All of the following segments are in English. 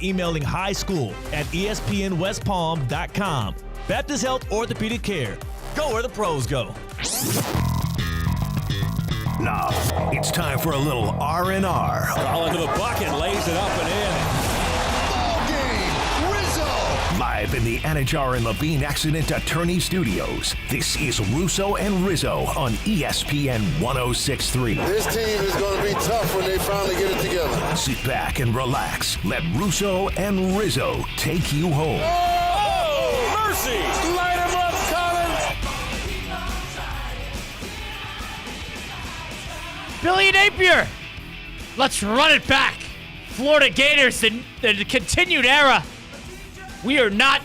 emailing highschool@espnwestpalm.com. Baptist Health Orthopedic Care. Go where the pros go. Now, it's time for a little R&R. All into the bucket, lays it up and in. Ball game, Rizzo! Live in the Anajar and Levine Accident Attorney Studios, this is Russo and Rizzo on ESPN 106.3. This team is going to be tough when they finally get it together. Sit back and relax. Let Russo and Rizzo take you home. Oh, mercy! Light him up, Colin! Billy Napier, let's run it back. Florida Gators, the continued era. We are not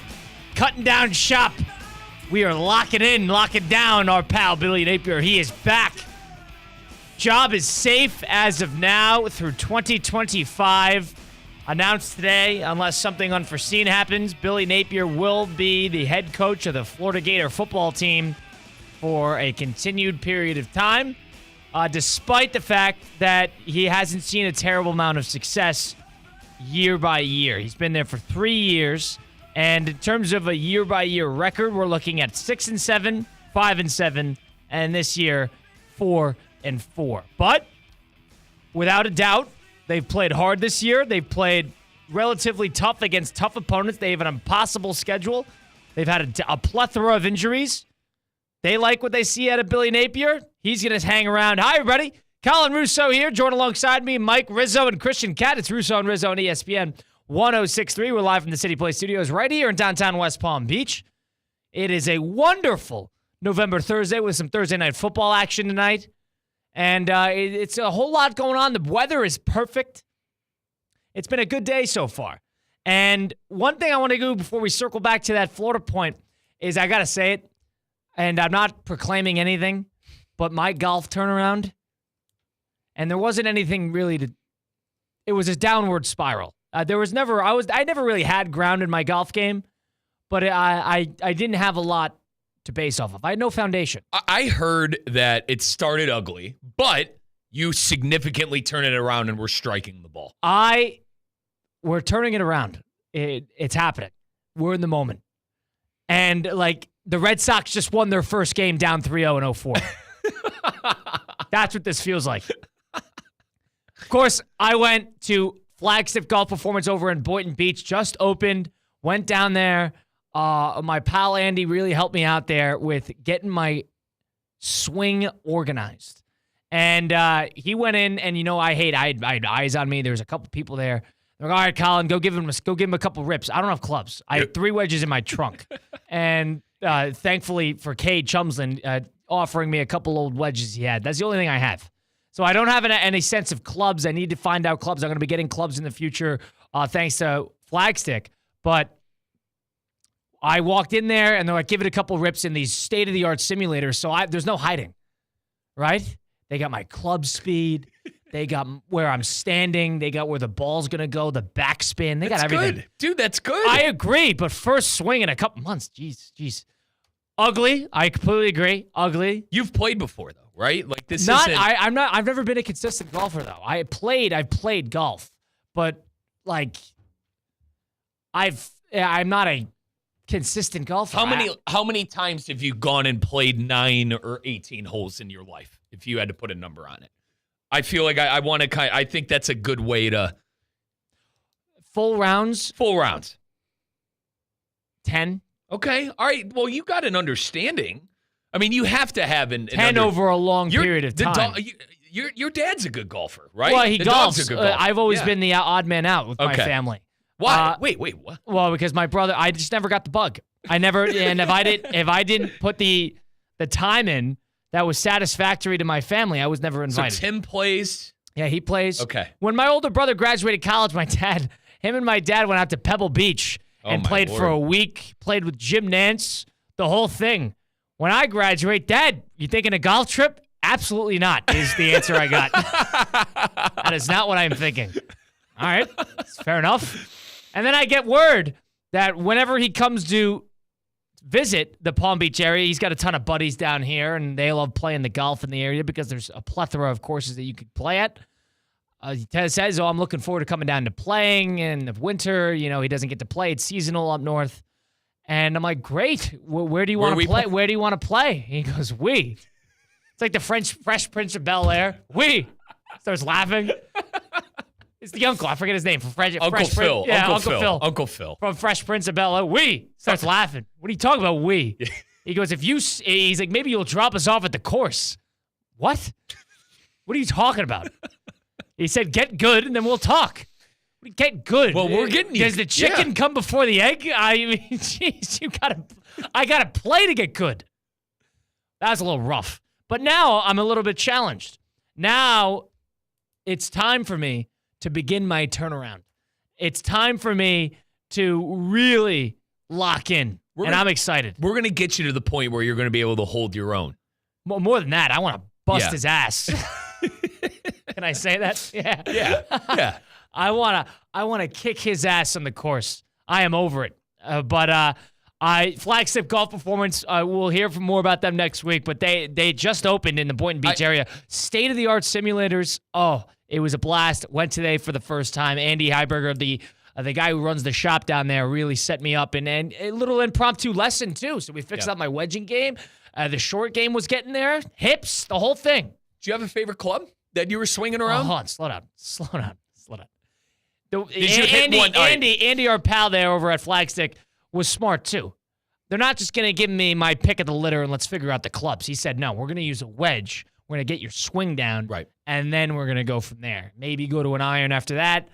cutting down shop. We are locking down our pal Billy Napier. He is back. Job is safe as of now through 2025. Announced today, unless something unforeseen happens, Billy Napier will be the head coach of the Florida Gator football team for a continued period of time. Despite the fact that he hasn't seen a terrible amount of success year by year. He's been there for 3 years, and in terms of a year-by-year record, we're looking at 6-7, 5-7, and this year, 4-4. But without a doubt, they've played hard this year. They've played relatively tough against tough opponents. They have an impossible schedule. They've had a plethora of injuries. They like what they see out of Billy Napier. He's going to hang around. Hi, everybody. Colin Russo here. Joined alongside me, Mike Rizzo and Christian Cat. It's Russo and Rizzo on ESPN 106.3. We're live from the City Place Studios right here in downtown West Palm Beach. It is a wonderful November Thursday with some Thursday night football action tonight. And it's a whole lot going on. The weather is perfect. It's been a good day so far. And one thing I want to do before we circle back to that Florida point is I got to say it. And I'm not proclaiming anything, but my golf turnaround, and there wasn't anything really it was a downward spiral. I never really had ground in my golf game, but I didn't have a lot to base off of. I had no foundation. I heard that it started ugly, but you significantly turn it around and we're striking the ball. We're turning it around. It's happening. We're in the moment. And, the Red Sox just won their first game down 3-0 in 04. That's what this feels like. Of course, I went to Flagstick Golf Performance over in Boynton Beach, just opened, went down there. My pal Andy really helped me out there with getting my swing organized. And he went in, and I had eyes on me. There was a couple people there. They're like, all right, Colin, go give him a couple rips. I don't have clubs. I had 3 wedges in my trunk. And thankfully for Cade Chumsland offering me a couple old wedges he had. That's the only thing I have. So I don't have any sense of clubs. I need to find out clubs. I'm going to be getting clubs in the future thanks to Flagstick. But I walked in there, and they're like, give it a couple rips in these state-of-the-art simulators. So there's no hiding, right? They got my club speed. They got where I'm standing. They got where the ball's going to go, the backspin. They got everything. Good. Dude, that's good. I agree, but first swing in a couple months. Jeez. Ugly. I completely agree. Ugly. You've played before, though, right? This not, isn't... I've never been a consistent golfer, though. I've played golf, but, I'm not a consistent golfer. How many times have you gone and played 9 or 18 holes in your life, if you had to put a number on it? I feel like I want to I think that's a good way to... Full rounds? Full rounds. 10. Okay. All right. Well, you got an understanding. I mean, you have to have an 10 over a long period of time. Your dad's a good golfer, right? Well, he golfs. Dog's a good golfer. I've always been the odd man out with my family. Why? Wait, what? Well, because my brother, I just never got the bug. And if I didn't put the time in that was satisfactory to my family, I was never invited. So Tim plays? Yeah, he plays. Okay. When my older brother graduated college, him and my dad went out to Pebble Beach and played for a week, played with Jim Nance, the whole thing. When I graduate, Dad, you thinking a golf trip? Absolutely not, is the answer I got. That is not what I'm thinking. All right, that's fair enough. And then I get word that whenever he comes to visit the Palm Beach area, he's got a ton of buddies down here, and they love playing the golf in the area because there's a plethora of courses that you could play at. He says, I'm looking forward to coming down to playing in the winter. You know, he doesn't get to play. It's seasonal up north. And I'm like, great. Where do you want to play? Where do you want to play? He goes, we. It's like the Fresh Prince of Bel-Air. We. Starts laughing. It's the uncle. I forget his name. From Uncle Phil. Prince. Yeah, Uncle Phil. Uncle Phil. From Fresh Prince of Bel-Air. We. Starts laughing. What are you talking about, we? He goes, he's like, maybe you'll drop us off at the course. What? What are you talking about? He said, get good, and then we'll talk. Get good. Well, we're getting you. Does the chicken come before the egg? I mean, jeez, I gotta play to get good. That was a little rough. But now I'm a little bit challenged. Now it's time for me to begin my turnaround. It's time for me to really lock in, I'm excited. We're going to get you to the point where you're going to be able to hold your own. More than that, I want to bust his ass. Can I say that? Yeah. Yeah. I wanna kick his ass on the course. I am over it. But Flagstick Golf Performance, we'll hear from more about them next week, but they just opened in the Boynton Beach area. State-of-the-art simulators. Oh, it was a blast. Went today for the first time. Andy Heiberger, the guy who runs the shop down there, really set me up. And a little impromptu lesson, too. So we fixed up my wedging game. The short game was getting there. Hips, the whole thing. Do you have a favorite club that you were swinging around? Hold on. Slow down. Did you hit one? Andy, our pal there over at Flagstick, was smart too. They're not just going to give me my pick of the litter and let's figure out the clubs. He said, no, we're going to use a wedge. We're going to get your swing down. Right. And then we're going to go from there. Maybe go to an iron after that.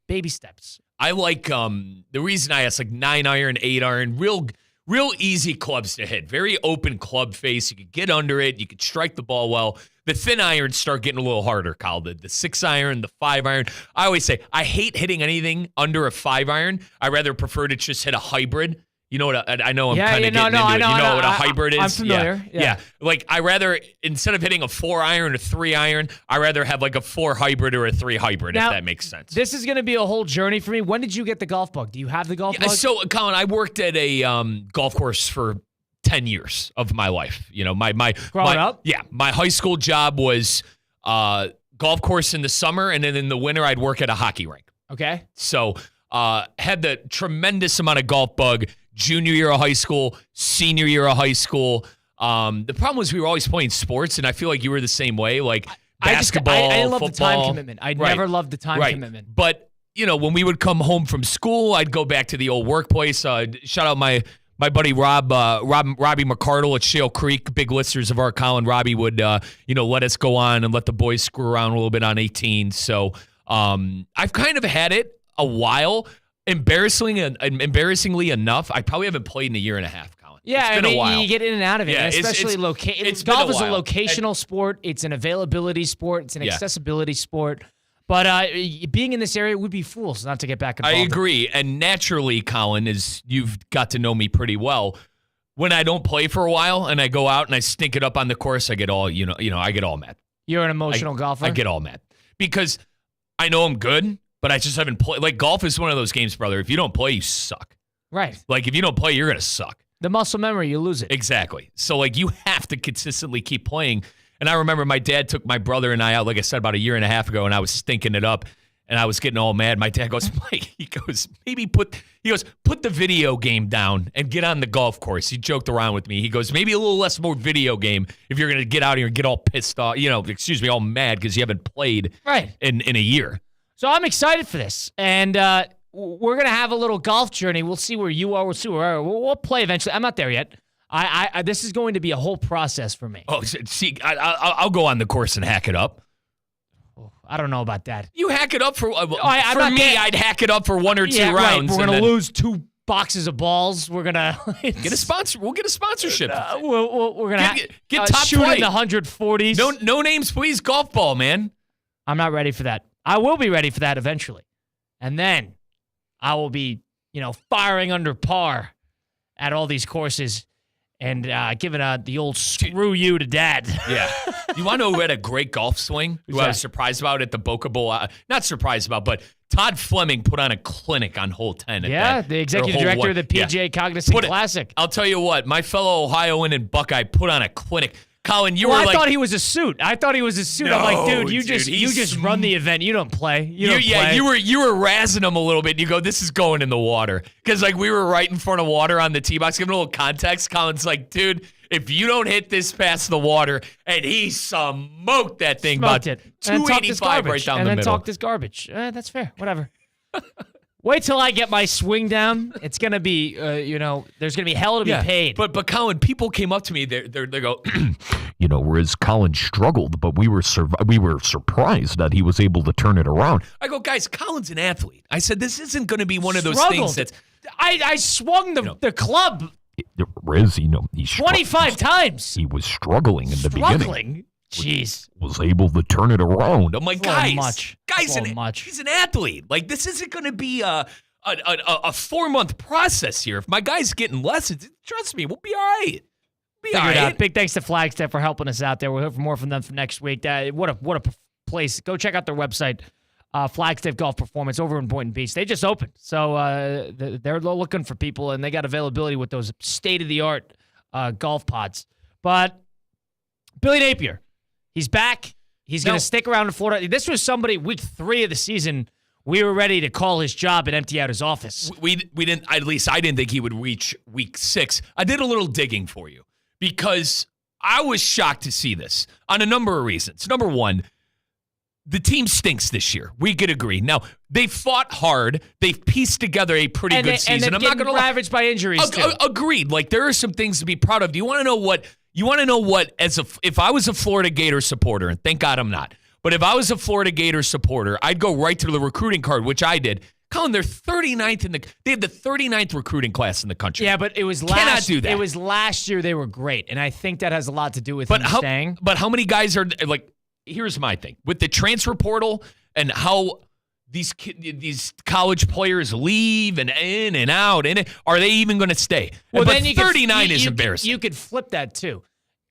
Baby steps. I like the reason I asked, like 9-iron, 8-iron, real easy clubs to hit. Very open club face. You could get under it. You could strike the ball well. The thin irons start getting a little harder, Kyle. The 6-iron, the 5-iron. I always say, I hate hitting anything under a 5-iron. I rather prefer to just hit a hybrid. You know what? I know I'm kind of getting into it. You know what a hybrid is? I'm familiar. Yeah. Like, I rather, instead of hitting a 4-iron or 3-iron, I rather have like a 4 hybrid or a 3 hybrid, now, if that makes sense. This is going to be a whole journey for me. When did you get the golf bug? Do you have the golf bug? So, Colin, I worked at a golf course for 10 years of my life. You know, growing up? Yeah. My high school job was golf course in the summer, and then in the winter, I'd work at a hockey rink. Okay. So, had the tremendous amount of golf bug junior year of high school, senior year of high school. The problem was we were always playing sports, and I feel like you were the same way, like basketball, I didn't love football. the time commitment. I never loved the time commitment. But, you know, when we would come home from school, I'd go back to the old workplace. Shout out my buddy Robbie McCardle at Shale Creek, big listeners of our Colin. Robbie would, let us go on and let the boys screw around a little bit on 18. So I've kind of had it a while. Embarrassingly enough, I probably haven't played in a year and a half, Colin. Yeah, it's been a while. You get in and out of it, yeah, especially golf is a locational sport. It's an availability sport. It's an accessibility sport. But being in this area, we'd be fools not to get back involved. I agree. And naturally, Colin, as you've got to know me pretty well, when I don't play for a while and I go out and I stink it up on the course, I get all, I get all mad. You're an emotional golfer? I get all mad. Because I know I'm good, but I just haven't played. Like, golf is one of those games, brother. If you don't play, you suck. Right. Like, if you don't play, you're going to suck. The muscle memory, you lose it. Exactly. So, like, you have to consistently keep playing. And I remember my dad took my brother and I out, like I said, about a year and a half ago, and I was stinking it up, and I was getting all mad. My dad goes, Mike, put the video game down and get on the golf course. He joked around with me. He goes, maybe a little less more video game if you're going to get out here and get all pissed off, all mad because you haven't played in a year. So I'm excited for this, and we're going to have a little golf journey. We'll see where you are. We'll see where we'll play eventually. I'm not there yet. I this is going to be a whole process for me. Oh, see, I'll go on the course and hack it up. I don't know about that. You hack it up for I'd hack it up for 1 or 2 rounds. Right. We're going to lose 2 boxes of balls. We're going to get a sponsor. We'll get a sponsorship. We're going to get top shoot flight. In the 140s. No names, please. Golf ball, man. I'm not ready for that. I will be ready for that eventually. And then I will be, firing under par at all these courses and giving the old screw you to dad. Yeah. You want to know who had a great golf swing? Who I was surprised about at the Boca Bowl? Not surprised about, but Todd Fleming put on a clinic on hole 10. The executive director of the PGA Cognizant Classic. I'll tell you what, my fellow Ohioan and Buckeye put on a clinic. Colin, you Well, were I like, thought he was a suit. I'm like, dude, you just run the event. You don't play. You don't play. you were razzing him a little bit. You go, this is going in the water. Because, like, we were right in front of water on the tee box. Give him a little context. Colin's like, dude, if you don't hit this past the water, and he smoked that thing. Smoked it. 285 right down the middle. And then talked his garbage. That's fair. Whatever. Wait till I get my swing down. It's going to be, there's going to be hell to be paid. But Colin, people came up to me. They go, Riz, Colin struggled, but we were surprised that he was able to turn it around. I go, guys, Colin's an athlete. I said, this isn't going to be one of those Struggled. things that's. I swung the club Riz, he 25 times. He was struggling in the beginning. Jeez. Was able to turn it around. I'm like, guys, he's an athlete. Like, this isn't going to be a 4-month process here. If my guy's getting lessons, trust me, we'll be all right. Big thanks to Flagstaff for helping us out there. We'll hear more from them for next week. What a place. Go check out their website, Flagstaff Golf Performance over in Boynton Beach. They just opened. So they're looking for people, and they got availability with those state-of-the-art golf pods. But Billy Napier, he's back. He's going to stick around in Florida. This was somebody, week 3 of the season, we were ready to call his job and empty out his office. We didn't, at least I didn't think he would reach week 6. I did a little digging for you because I was shocked to see this on a number of reasons. Number one, the team stinks this year. We could agree. Now, they fought hard. They've pieced together a pretty good season. And I'm not going to ravaged by injuries, too. Agreed. Like, there are some things to be proud of. Do you want to know what? If I was a Florida Gator supporter, and thank God I'm not, but if I was a Florida Gator supporter, I'd go right to the recruiting card, which I did. Colin, they're 39th they had the 39th recruiting class in the country. Yeah, but it was Cannot do that. It was last year they were great, and I think that has a lot to do with him staying. But how many guys are, like, here's my thing. With the transfer portal and how these college players leave and in and out, are they even going to stay? Well, but then 39 is embarrassing. You could flip that, too.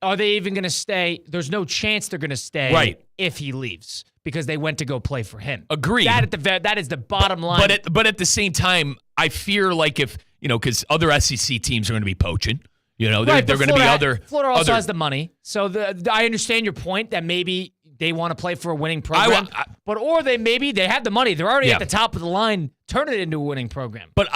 Are they even going to stay? There's no chance they're going to stay if he leaves because they went to go play for him. Agreed. That is the bottom line. But at the same time, I fear like if, because other SEC teams are going to be poaching. They're going to be other. Florida also has the money. So I understand your point that maybe they want to play for a winning program. Or they have the money. They're already at the top of the line. Turn it into a winning program. But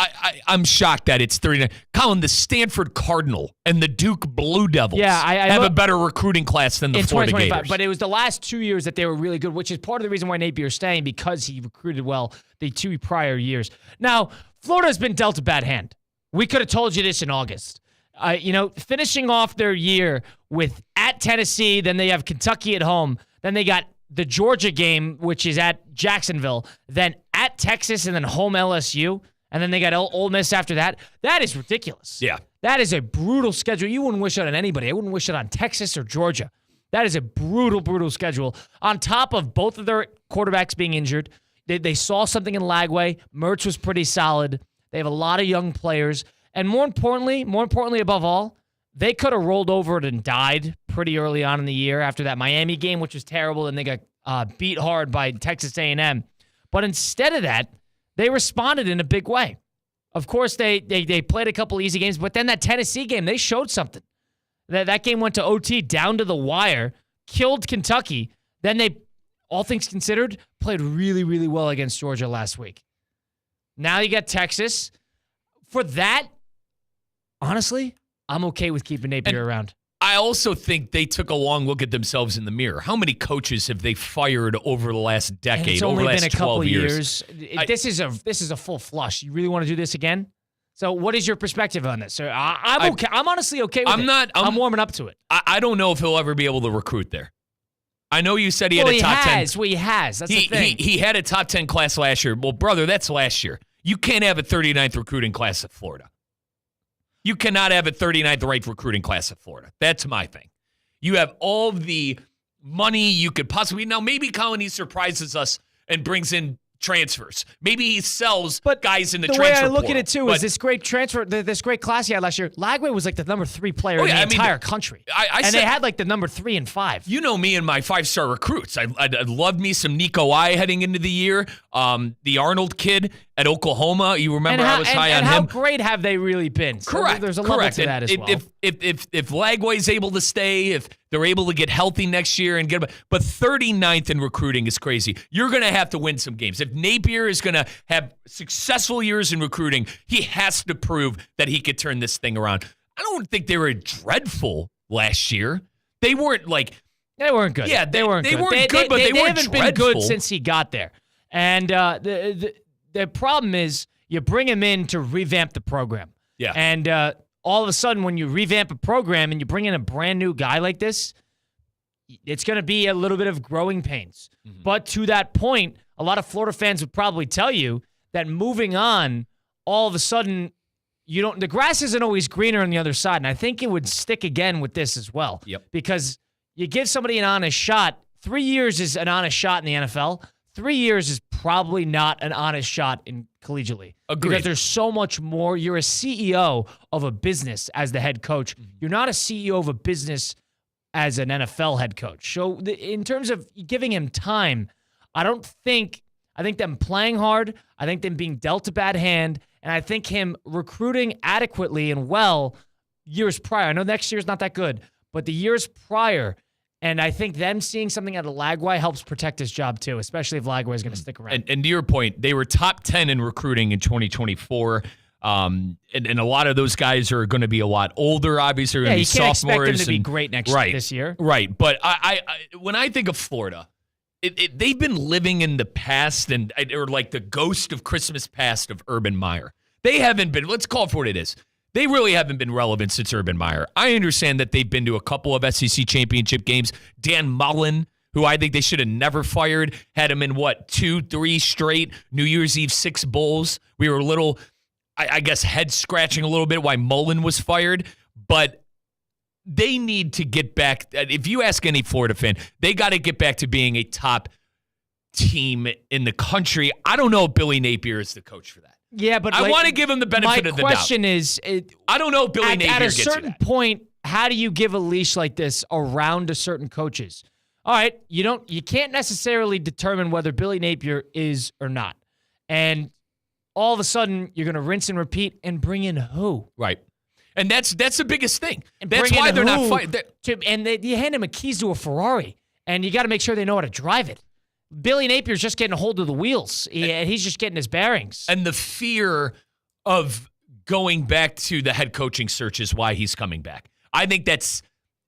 I'm shocked that it's 39. Colin, the Stanford Cardinal and the Duke Blue Devils have a better recruiting class than the Florida Gators. But it was the last 2 years that they were really good, which is part of the reason why Napier's staying, because he recruited well the 2 prior years. Now, Florida's been dealt a bad hand. We could have told you this in August. Finishing off their year with at Tennessee, then they have Kentucky at home, then they got the Georgia game, which is at Jacksonville, then at Texas, and then home LSU, and then they got Ole Miss after that. That is ridiculous. Yeah. That is a brutal schedule. You wouldn't wish it on anybody. I wouldn't wish it on Texas or Georgia. That is a brutal, brutal schedule. On top of both of their quarterbacks being injured, they saw something in Lagway. Mertz was pretty solid. They have a lot of young players. And more importantly above all, they could have rolled over it and died pretty early on in the year after that Miami game, which was terrible, and they got beat hard by Texas A&M. But instead of that, they responded in a big way. Of course, they played a couple easy games, but then that Tennessee game, they showed something. That game went to OT, down to the wire, killed Kentucky. Then they, all things considered, played really, really well against Georgia last week. Now you got Texas. For that, honestly, I'm okay with keeping Napier around. I also think they took a long look at themselves in the mirror. How many coaches have they fired over the last decade, over the last 12 years? This is a full flush. You really want to do this again? So what is your perspective on this? I'm okay. I'm honestly okay with it. I'm warming up to it. I don't know if he'll ever be able to recruit there. I know you said he had a top 10. He has. That's the thing. He had a top 10 class last year. Well, brother, that's last year. You can't have a 39th recruiting class at Florida. You cannot have a 39th ranked recruiting class at Florida. That's my thing. You have all the money you could possibly. Now, maybe Colin, he surprises us and brings in transfers. Maybe he sells guys in the transfer portal. The way I look at it, too, is this great transfer, this great class he had last year. Lagway was like the number 3 player in the entire country. They had like the number 3 and 5. You know me and my 5-star recruits. I'd love me some Nico I heading into the year. The Arnold kid at Oklahoma. You remember I was high on him. And how great have they really been? Correct. So there's a level to that as well. if Lagway's able to stay, if they're able to get healthy next year and get, but 39th in recruiting is crazy. You're going to have to win some games. If Napier is going to have successful years in recruiting, he has to prove that he could turn this thing around. I don't think they were dreadful last year. They weren't They weren't good. Yeah, they weren't good. They weren't good, but they weren't haven't dreadful. been good since he got there. And the problem is you bring him in to revamp the program. Yeah. And all of a sudden, when you revamp a program and you bring in a brand new guy like this, it's going to be a little bit of growing pains. Mm-hmm. But to that point, a lot of Florida fans would probably tell you that moving on, all of a sudden, the grass isn't always greener on the other side. And I think it would stick again with this as well. Yep. Because you give somebody an honest shot. 3 years is an honest shot in the NFL. 3 years is probably not an honest shot in collegially. Agreed. Because there's so much more. You're a CEO of a business as the head coach. Mm-hmm. You're not a CEO of a business as an NFL head coach. So in terms of giving him time, I think them playing hard, I think them being dealt a bad hand, and I think him recruiting adequately and well years prior. I know next year's not that good, but the years prior, and I think them seeing something out of Lagway helps protect his job too, especially if Lagway is going to stick around. And to your point, they were top 10 in recruiting in 2024. And a lot of those guys are going to be a lot older, obviously. They're going to be sophomores. You can't expect them to be great this year. Right. But I when I think of Florida, they've been living in the past or like the ghost of Christmas past of Urban Meyer. They haven't been, let's call it for what it is. They really haven't been relevant since Urban Meyer. I understand that they've been to a couple of SEC championship games. Dan Mullen, who I think they should have never fired, had him in 2-3 straight New Year's Eve 6 bowls. We were a little, I guess, head scratching a little bit why Mullen was fired, but they need to get back. If you ask any Florida fan, they got to get back to being a top team in the country. I don't know if Billy Napier is the coach for that. Yeah, but I want to give him the benefit of the doubt. My question is, I don't know if Billy Napier at a gets certain that. point, how do you give a leash like this around to certain coaches? All right, you can't necessarily determine whether Billy Napier is or not. And all of a sudden, you're going to rinse and repeat and bring in who? Right. And that's the biggest thing. And that's why they're not fighting. You hand them a keys to a Ferrari, and you got to make sure they know how to drive it. Billy Napier's just getting a hold of the wheels. He's just getting his bearings. And the fear of going back to the head coaching search is why he's coming back. I think that's,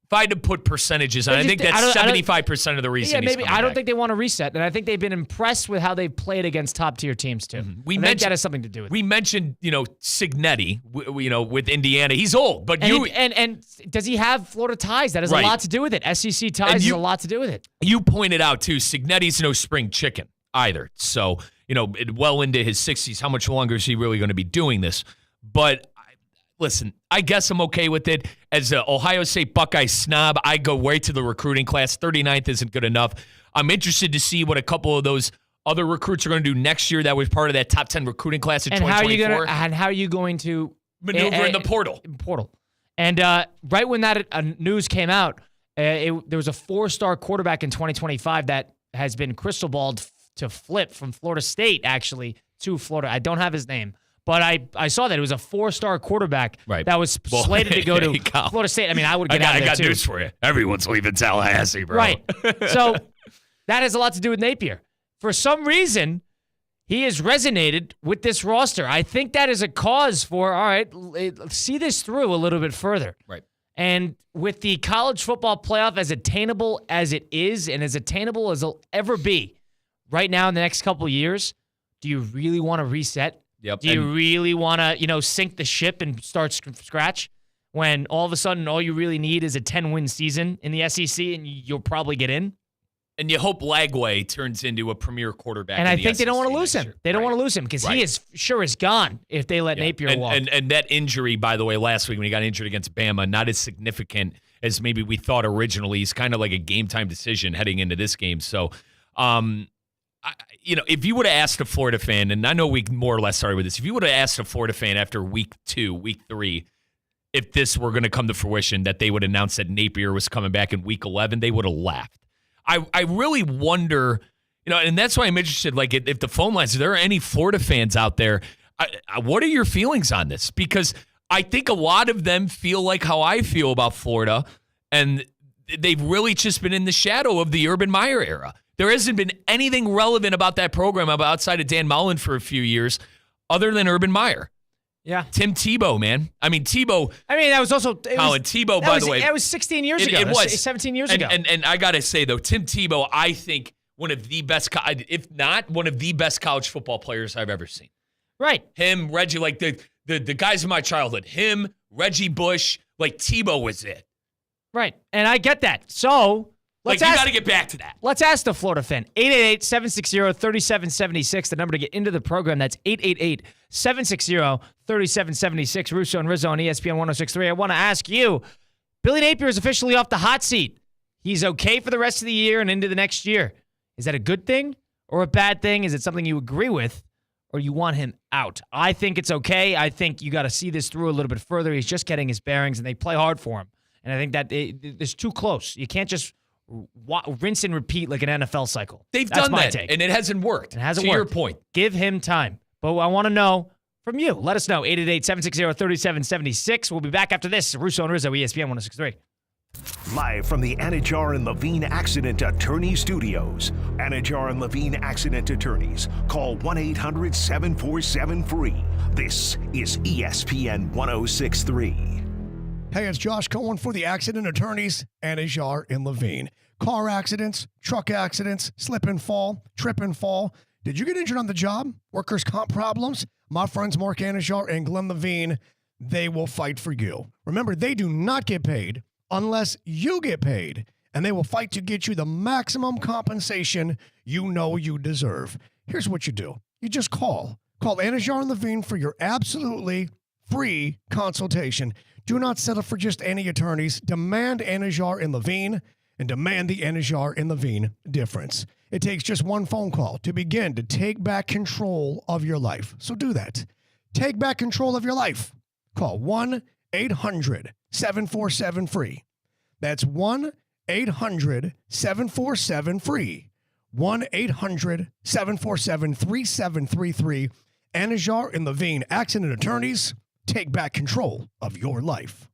if I had to put percentages on, I think that's 75% of the reason he's coming back. I don't think they want to reset, and I think they've been impressed with how they've played against top-tier teams, too. Mm-hmm. I think that has something to do with it. We mentioned, Cignetti, with Indiana. He's old, but And does he have Florida ties? That has a lot to do with it. SEC ties has a lot to do with it. You pointed out, too, Cignetti's no spring chicken either. So, well into his 60s, how much longer is he really going to be doing this? But listen, I guess I'm okay with it. As an Ohio State Buckeye snob, I go right to the recruiting class. 39th isn't good enough. I'm interested to see what a couple of those other recruits are going to do next year. That was part of that top 10 recruiting class in 2024. How are you going to maneuver in the portal? And right when that news came out, there was a 4-star quarterback in 2025 that has been crystal balled to flip from Florida State, actually, to Florida. I don't have his name. But I saw that it was a 4-star quarterback that was slated to go to Florida State. I mean, I would get out of there, I got news for you. Everyone's leaving Tallahassee, bro. Right. So that has a lot to do with Napier. For some reason, he has resonated with this roster. I think that is a cause for, all right, see this through a little bit further. Right. And with the college football playoff as attainable as it is and as attainable as it'll ever be right now in the next couple of years, do you really want to reset? Yep. Do you really want to, sink the ship and start from scratch when all of a sudden all you really need is a 10-win season in the SEC and you'll probably get in? And you hope Lagway turns into a premier quarterback. And I think they don't want to lose him. They don't want to lose him because he is gone if they let Napier walk. And that injury, by the way, last week when he got injured against Bama, not as significant as maybe we thought originally. He's kind of like a game-time decision heading into this game. So, if you would have asked a Florida fan, and I know we more or less started with this, if you would have asked a Florida fan after week 2, week 3, if this were going to come to fruition, that they would announce that Napier was coming back in week 11, they would have laughed. I really wonder, and that's why I'm interested, like if the phone lines, if there are any Florida fans out there, what are your feelings on this? Because I think a lot of them feel like how I feel about Florida, and they've really just been in the shadow of the Urban Meyer era. There hasn't been anything relevant about that program outside of Dan Mullen for a few years other than Urban Meyer. Yeah. Tim Tebow, man. I mean, Tebow. That was also. Colin Tebow, by the way. That was 16 years ago. It was. 17 years ago. And I got to say, though, Tim Tebow, I think one of the best, if not one of the best college football players I've ever seen. Right. Him, Reggie, like the guys in my childhood. Him, Reggie Bush, like Tebow was it. Right. And I get that. So, you got to get back to that. Let's ask the Florida fan. 888-760-3776, the number to get into the program. That's 888-760-3776. Russo and Rizzo on ESPN 106.3. I want to ask you, Billy Napier is officially off the hot seat. He's okay for the rest of the year and into the next year. Is that a good thing or a bad thing? Is it something you agree with or you want him out? I think it's okay. I think you got to see this through a little bit further. He's just getting his bearings, and they play hard for him. And I think that it's too close. You can't just rinse and repeat like an NFL cycle. They've That's done my that, take. and it hasn't worked. It hasn't worked. To your point. Give him time. But I want to know from you. Let us know. 888-760-3776. We'll be back after this. Russo and Rizzo, ESPN 106.3. Live from the Anajar and Levine Accident Attorney Studios. Anajar and Levine Accident Attorneys. Call 1-800-747-FREE. This is ESPN 106.3. Hey, it's Josh Cohen for the Accident Attorneys, Anajar and Levine. Car accidents, truck accidents, slip and fall, trip and fall. Did you get injured on the job? Workers' comp problems? My friends Mark Anajar and Glenn Levine, they will fight for you. Remember, they do not get paid unless you get paid, and they will fight to get you the maximum compensation you know you deserve. Here's what you do. You just call. Call Anajar and Levine for your absolutely free consultation. Do not settle for just any attorneys. Demand Anajar and Levine, and demand the Anajar and Levine difference. It takes just one phone call to begin to take back control of your life. So do that. Take back control of your life. Call 1-800-747-FREE. That's 1-800-747-FREE. 1-800-747-3733. Anajar and Levine, Accident Attorneys. Take back control of your life.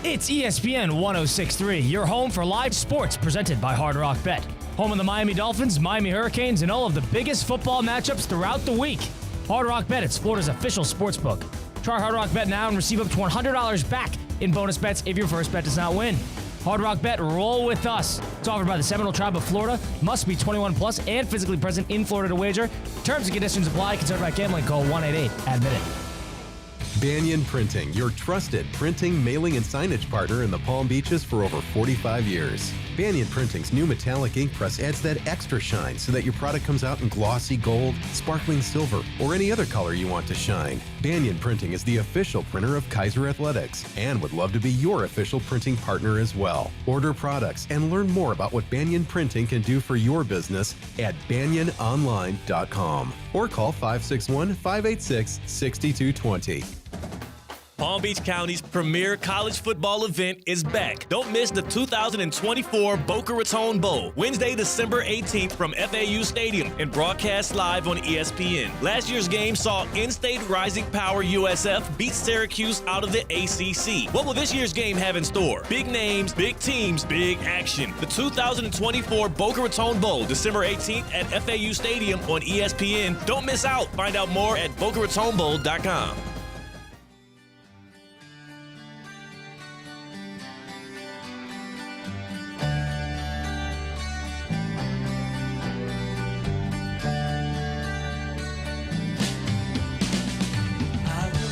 It's ESPN 106.3, your home for live sports presented by Hard Rock Bet. Home of the Miami Dolphins, Miami Hurricanes, and all of the biggest football matchups throughout the week. Hard Rock Bet, it's Florida's official sports book. Try Hard Rock Bet now and receive up to $100 back in bonus bets if your first bet does not win. Hard Rock Bet, roll with us. It's offered by the Seminole Tribe of Florida. Must be 21 plus and physically present in Florida to wager. Terms and conditions apply. Concerned about gambling, call 1-888-ADMIT-IT. Banyan Printing, your trusted printing, mailing, and signage partner in the Palm Beaches for over 45 years. Banyan Printing's new metallic ink press adds that extra shine so that your product comes out in glossy gold, sparkling silver, or any other color you want to shine. Banyan Printing is the official printer of Kaiser Athletics and would love to be your official printing partner as well. Order products and learn more about what Banyan Printing can do for your business at banyanonline.com or call 561-586-6220. Palm Beach County's premier college football event is back. Don't miss the 2024 Boca Raton Bowl, Wednesday, December 18th from FAU Stadium and broadcast live on ESPN. Last year's game saw in-state Rising Power USF beat Syracuse out of the ACC. What will this year's game have in store? Big names, big teams, big action. The 2024 Boca Raton Bowl, December 18th at FAU Stadium on ESPN. Don't miss out. Find out more at BocaRatonBowl.com.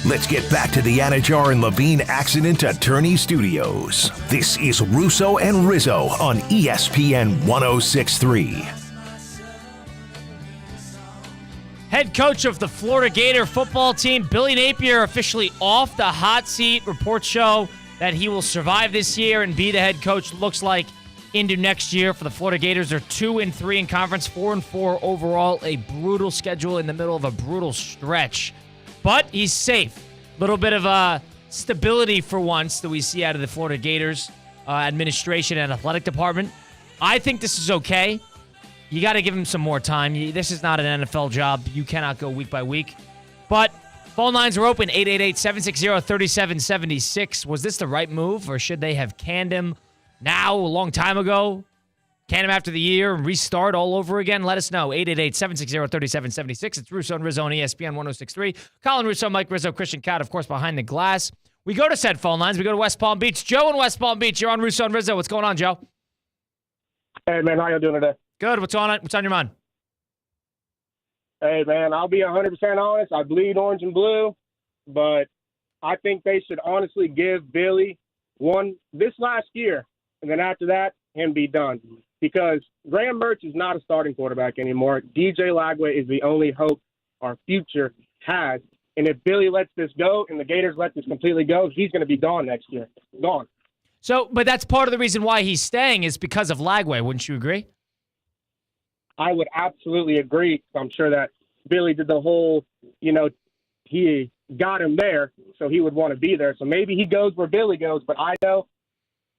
Let's get back to the Anajar and Levine Accident Attorney Studios. This is Russo and Rizzo on ESPN 106.3. Head coach of the Florida Gator football team, Billy Napier, officially off the hot seat. Reports show that he will survive this year and be the head coach, looks like, into next year for the Florida Gators. They're 2-3 in conference, 4-4 overall. A brutal schedule in the middle of a brutal stretch. But he's safe. A little bit of stability for once that we see out of the Florida Gators administration and athletic department. I think this is okay. You got to give him some more time. This is not an NFL job. You cannot go week by week. But phone lines are open, 888-760-3776. Was this the right move, or should they have canned him now, a long time ago? Can him after the year and restart all over again? Let us know. 888-760-3776. It's Russo and Rizzo on ESPN 1063. Colin Russo, Mike Rizzo, Christian Cott, of course, behind the glass. We go to said phone lines. We go to West Palm Beach. Joe in West Palm Beach. You're on Russo and Rizzo. What's going on, Joe? Hey, man, how you doing today? Good. What's on your mind? Hey, man, I'll be 100% honest. I bleed orange and blue, but I think they should honestly give Billy one this last year, and then after that, him be done. Because Graham Mertz is not a starting quarterback anymore. DJ Lagway is the only hope our future has. And if Billy lets this go and the Gators let this completely go, he's going to be gone next year. Gone. So, but that's part of the reason why he's staying is because of Lagway. Wouldn't you agree? I would absolutely agree. I'm sure that Billy did the whole, he got him there, so he would want to be there. So maybe he goes where Billy goes, but I know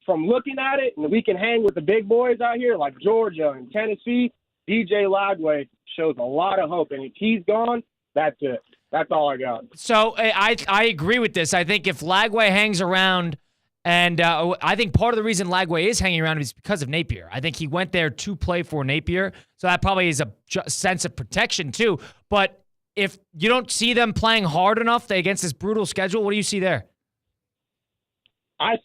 from looking at it, and we can hang with the big boys out here like Georgia and Tennessee, DJ Lagway shows a lot of hope. And if he's gone, that's it. That's all I got. So I agree with this. I think if Lagway hangs around, and I think part of the reason Lagway is hanging around is because of Napier. I think he went there to play for Napier, so that probably is a sense of protection too. But if you don't see them playing hard enough against this brutal schedule, what do you see there? I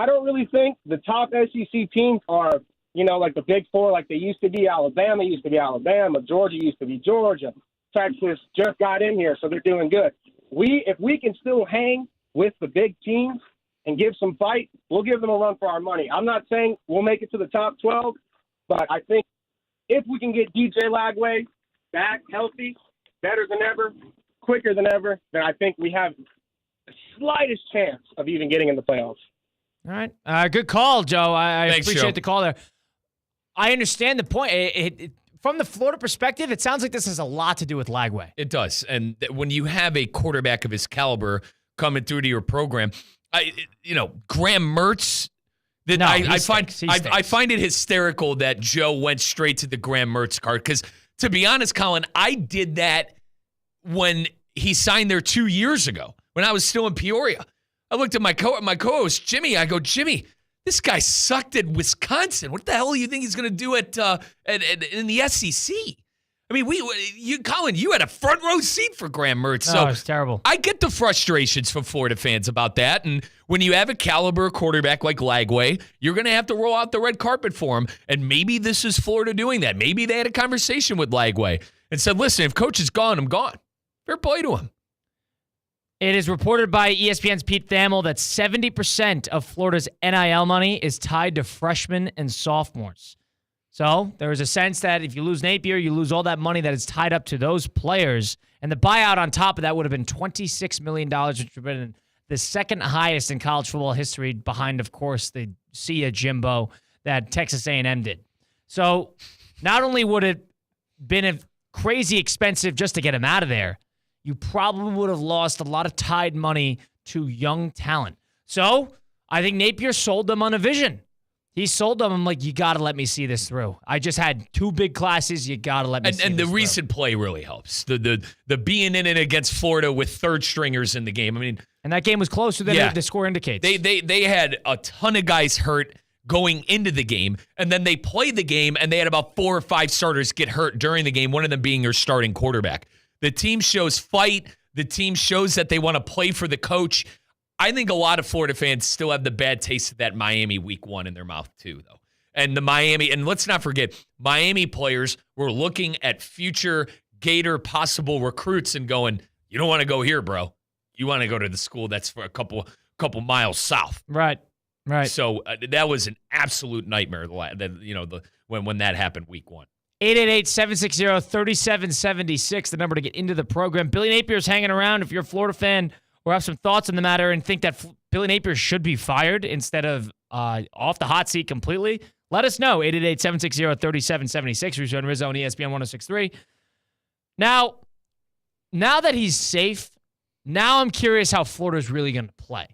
don't really think the top SEC teams are, like the Big Four, like they used to be. Alabama used to be Alabama. Georgia used to be Georgia. Texas just got in here, so they're doing good. If we can still hang with the big teams and give some fight, we'll give them a run for our money. I'm not saying we'll make it to the top 12, but I think if we can get DJ Lagway back healthy, better than ever, quicker than ever, then I think we have the slightest chance of even getting in the playoffs. All right. Good call, Joe. I Thanks, appreciate Joe. the call there. I understand the point. From the Florida perspective, it sounds like this has a lot to do with Lagway. It does. And when you have a quarterback of his caliber coming through to your program, Graham Mertz. I find it hysterical that Joe went straight to the Graham Mertz card. Because to be honest, Colin, I did that when he signed there 2 years ago when I was still in Peoria. I looked at my co-host Jimmy. I go, Jimmy, this guy sucked at Wisconsin. What the hell do you think he's going to do in the SEC? I mean, Colin, you had a front row seat for Graham Mertz. So it's terrible. I get the frustrations from Florida fans about that. And when you have a caliber quarterback like Lagway, you're going to have to roll out the red carpet for him. And maybe this is Florida doing that. Maybe they had a conversation with Lagway and said, listen, if coach is gone, I'm gone. Fair play to him. It is reported by ESPN's Pete Thamel that 70% of Florida's NIL money is tied to freshmen and sophomores. So there is a sense that if you lose Napier, you lose all that money that is tied up to those players. And the buyout on top of that would have been $26 million, which would have been the second highest in college football history behind, of course, the Sia Jimbo that Texas A&M did. So not only would it been crazy expensive just to get him out of there, you probably would have lost a lot of tied money to young talent. So I think Napier sold them on a vision. He sold them. I'm like, you got to let me see this through. I just had 2 big classes. You got to let me see this through. And the recent play really helps. The being in it against Florida with third stringers in the game. I mean, and that game was closer than the score indicates. They had a ton of guys hurt going into the game, and then they played the game, and they had about 4 or 5 starters get hurt during the game, one of them being your starting quarterback. The team shows fight. The team shows that they want to play for the coach. I think a lot of Florida fans still have the bad taste of that Miami week 1 in their mouth too, though. And the Miami, and let's not forget, Miami players were looking at future Gator possible recruits and going, you don't want to go here, bro. You want to go to the school that's for a couple miles south. Right. So that was an absolute nightmare. When that happened week 1. 888-760-3776, the number to get into the program. Billy Napier's hanging around. If you're a Florida fan or have some thoughts on the matter and think that Billy Napier should be fired instead of off the hot seat completely, let us know. 888-760-3776. Russo and Rizzo on ESPN 1063. Now that he's safe, now I'm curious how Florida's really going to play.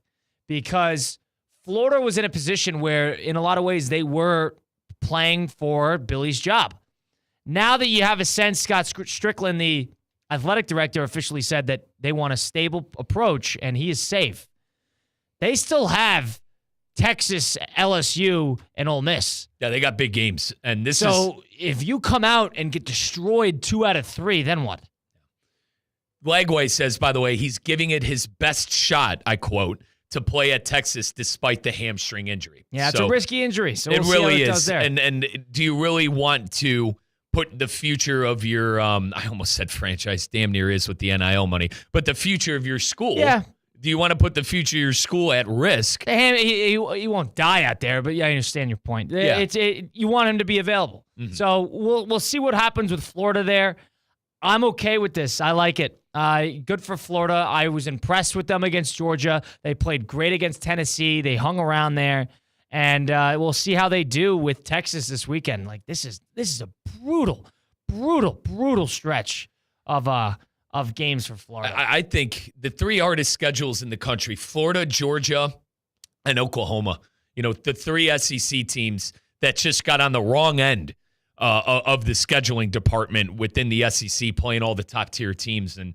Because Florida was in a position where, in a lot of ways, they were playing for Billy's job. Now that you have a sense Scott Strickland, the athletic director officially said that they want a stable approach, and he is safe. They still have Texas, LSU, and Ole Miss. Yeah, they got big games. And if you come out and get destroyed 2 out of 3, then what? Lagway says, by the way, he's giving it his best shot, I quote, to play at Texas despite the hamstring injury. Yeah, it's a risky injury, so we'll it see really how it is. does there. And do you really want to put the future of your, I almost said franchise, damn near is with the NIL money, but the future of your school. Yeah. Do you want to put the future of your school at risk? He won't die out there, but yeah, I understand your point. Yeah. You want him to be available. Mm-hmm. So we'll see what happens with Florida there. I'm okay with this. I like it. Good for Florida. I was impressed with them against Georgia. They played great against Tennessee. They hung around there. And we'll see how they do with Texas this weekend. Like, this is a brutal stretch of games for Florida. I think the 3 hardest schedules in the country, Florida, Georgia, and Oklahoma, the 3 SEC teams that just got on the wrong end of the scheduling department within the SEC, playing all the top-tier teams. And,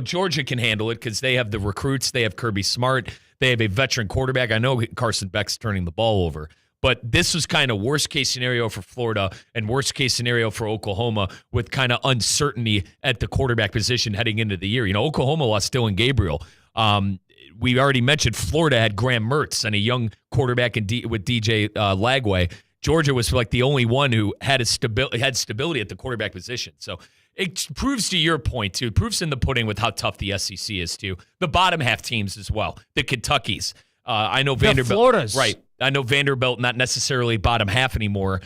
Georgia can handle it because they have the recruits. They have Kirby Smart. They have a veteran quarterback. I know Carson Beck's turning the ball over. But this was kind of worst-case scenario for Florida and worst-case scenario for Oklahoma with kind of uncertainty at the quarterback position heading into the year. Oklahoma lost Dylan Gabriel. We already mentioned Florida had Graham Mertz and a young quarterback with DJ Lagway. Georgia was like the only one who had stability at the quarterback position. So it proves to your point, too. It proves in the pudding with how tough the SEC is, too. The bottom half teams as well. The Kentuckys. I know Vanderbilt. The Floridas. Right. I know Vanderbilt not necessarily bottom half anymore,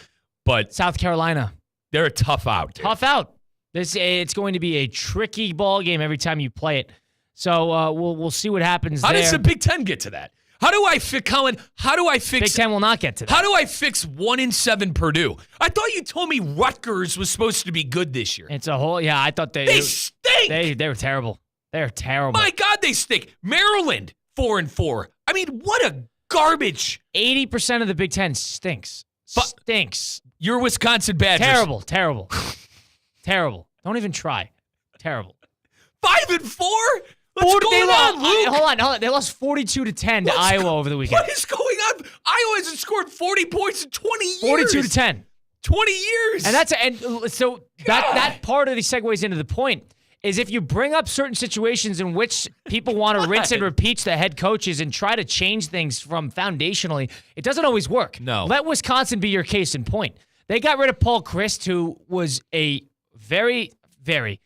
but South Carolina. They're a tough out. Tough out. It's going to be a tricky ball game every time you play it. So we'll see what happens How there. does the Big Ten get to that? How do I fix, Colin? How do I fix? Big Ten will not get to that. How do I fix 1-7 Purdue? I thought you told me Rutgers was supposed to be good this year. It's a whole. Yeah, I thought they stink. They were terrible. They're terrible. My God, they stink. Maryland 4-4. I mean, what a garbage. 80% of the Big Ten stinks. Stinks. Your Wisconsin Badgers. Terrible. Terrible. Don't even try. Terrible. 5-4. What's going on, Luke? Hold on. They lost 42-10 to Iowa over the weekend. What is going on? Iowa hasn't scored 40 points in 20 years. 42-10. 20 years. And so that part of the segues into the point is if you bring up certain situations in which people want to rinse and repeat the head coaches and try to change things from foundationally, it doesn't always work. No. Let Wisconsin be your case in point. They got rid of Paul Chryst, who was a very, very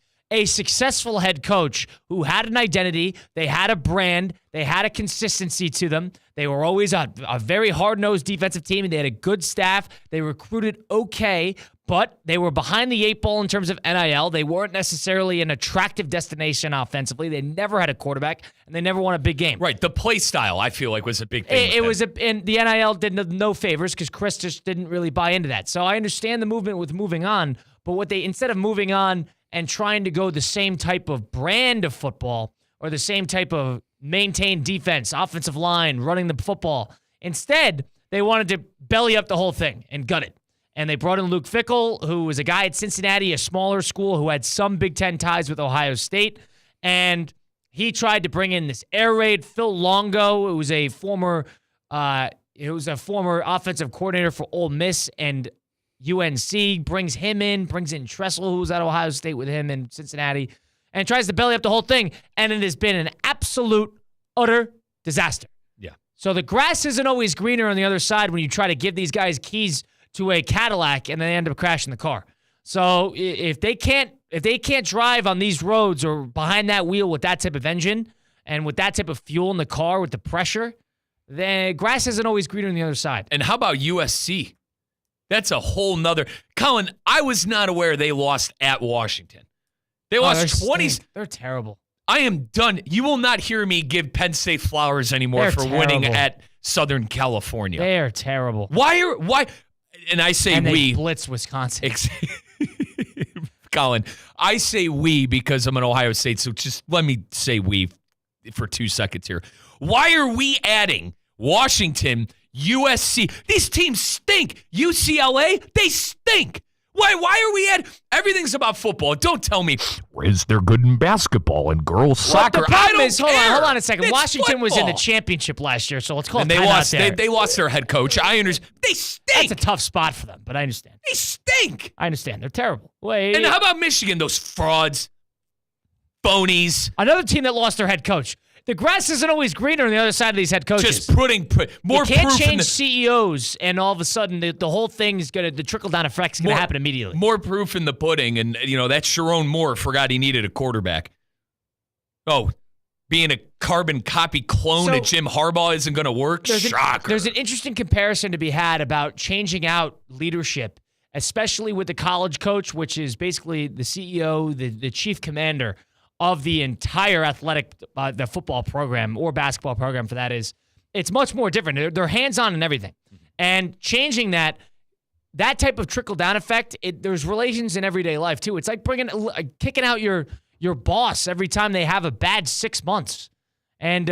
successful head coach who had an identity. They had a brand. They had a consistency to them. They were always a very hard-nosed defensive team, and they had a good staff. They recruited okay, but they were behind the 8 ball in terms of NIL. They weren't necessarily an attractive destination offensively. They never had a quarterback, and they never won a big game. Right. The play style, I feel like, was a big thing. And the NIL did no favors because Chris just didn't really buy into that. So I understand the movement with moving on, but instead of moving on and trying to go the same type of brand of football or the same type of maintained defense, offensive line, running the football, instead, they wanted to belly up the whole thing and gut it. And they brought in Luke Fickell, who was a guy at Cincinnati, a smaller school who had some Big Ten ties with Ohio State. And he tried to bring in this air raid. Phil Longo, who was a former offensive coordinator for Ole Miss and UNC, brings in Tressel, who was at Ohio State with him in Cincinnati, and tries to belly up the whole thing. And it has been an absolute, utter disaster. Yeah. So the grass isn't always greener on the other side when you try to give these guys keys to a Cadillac and then they end up crashing the car. So if they can't drive on these roads or behind that wheel with that type of engine and with that type of fuel in the car with the pressure, then grass isn't always greener on the other side. And how about USC? That's a whole nother. Colin, I was not aware they lost at Washington. They lost 20. They're terrible. I am done. You will not hear me give Penn State flowers anymore They're for terrible. winning at Southern California. They are terrible. Why? And I say they blitz Wisconsin. Colin, I say we because I'm an Ohio State, so just let me say we for 2 seconds here. Why are we adding Washington, USC? These teams stink. UCLA, they stink. Why are we at everything's about football? Don't tell me. Riz, they're good in basketball and girls soccer. The problem is, hold care. on a second. It's Washington was in the football. championship last year, so let's call And it they time lost. out there. They lost their head coach. I understand. They stink. That's a tough spot for them, but I understand. They stink. I understand. They're terrible. Wait. And how about Michigan? Those frauds, phonies. Another team that lost their head coach. The grass isn't always greener on the other side of these head coaches. Just putting more you can't proof in change the CEOs, and all of a sudden the whole thing is the trickle-down effect is going to happen immediately. More proof in the pudding, and that Sharon Moore forgot he needed a quarterback. Oh, being a carbon copy clone of Jim Harbaugh isn't going to work? Shocker. There's an interesting comparison to be had about changing out leadership, especially with the college coach, which is basically the CEO, the chief commander of the entire athletic, the football program or basketball program for that is, it's much more different. They're hands-on in everything. And changing that type of trickle-down effect, there's relations in everyday life too. It's like kicking out your boss every time they have a bad 6 months. And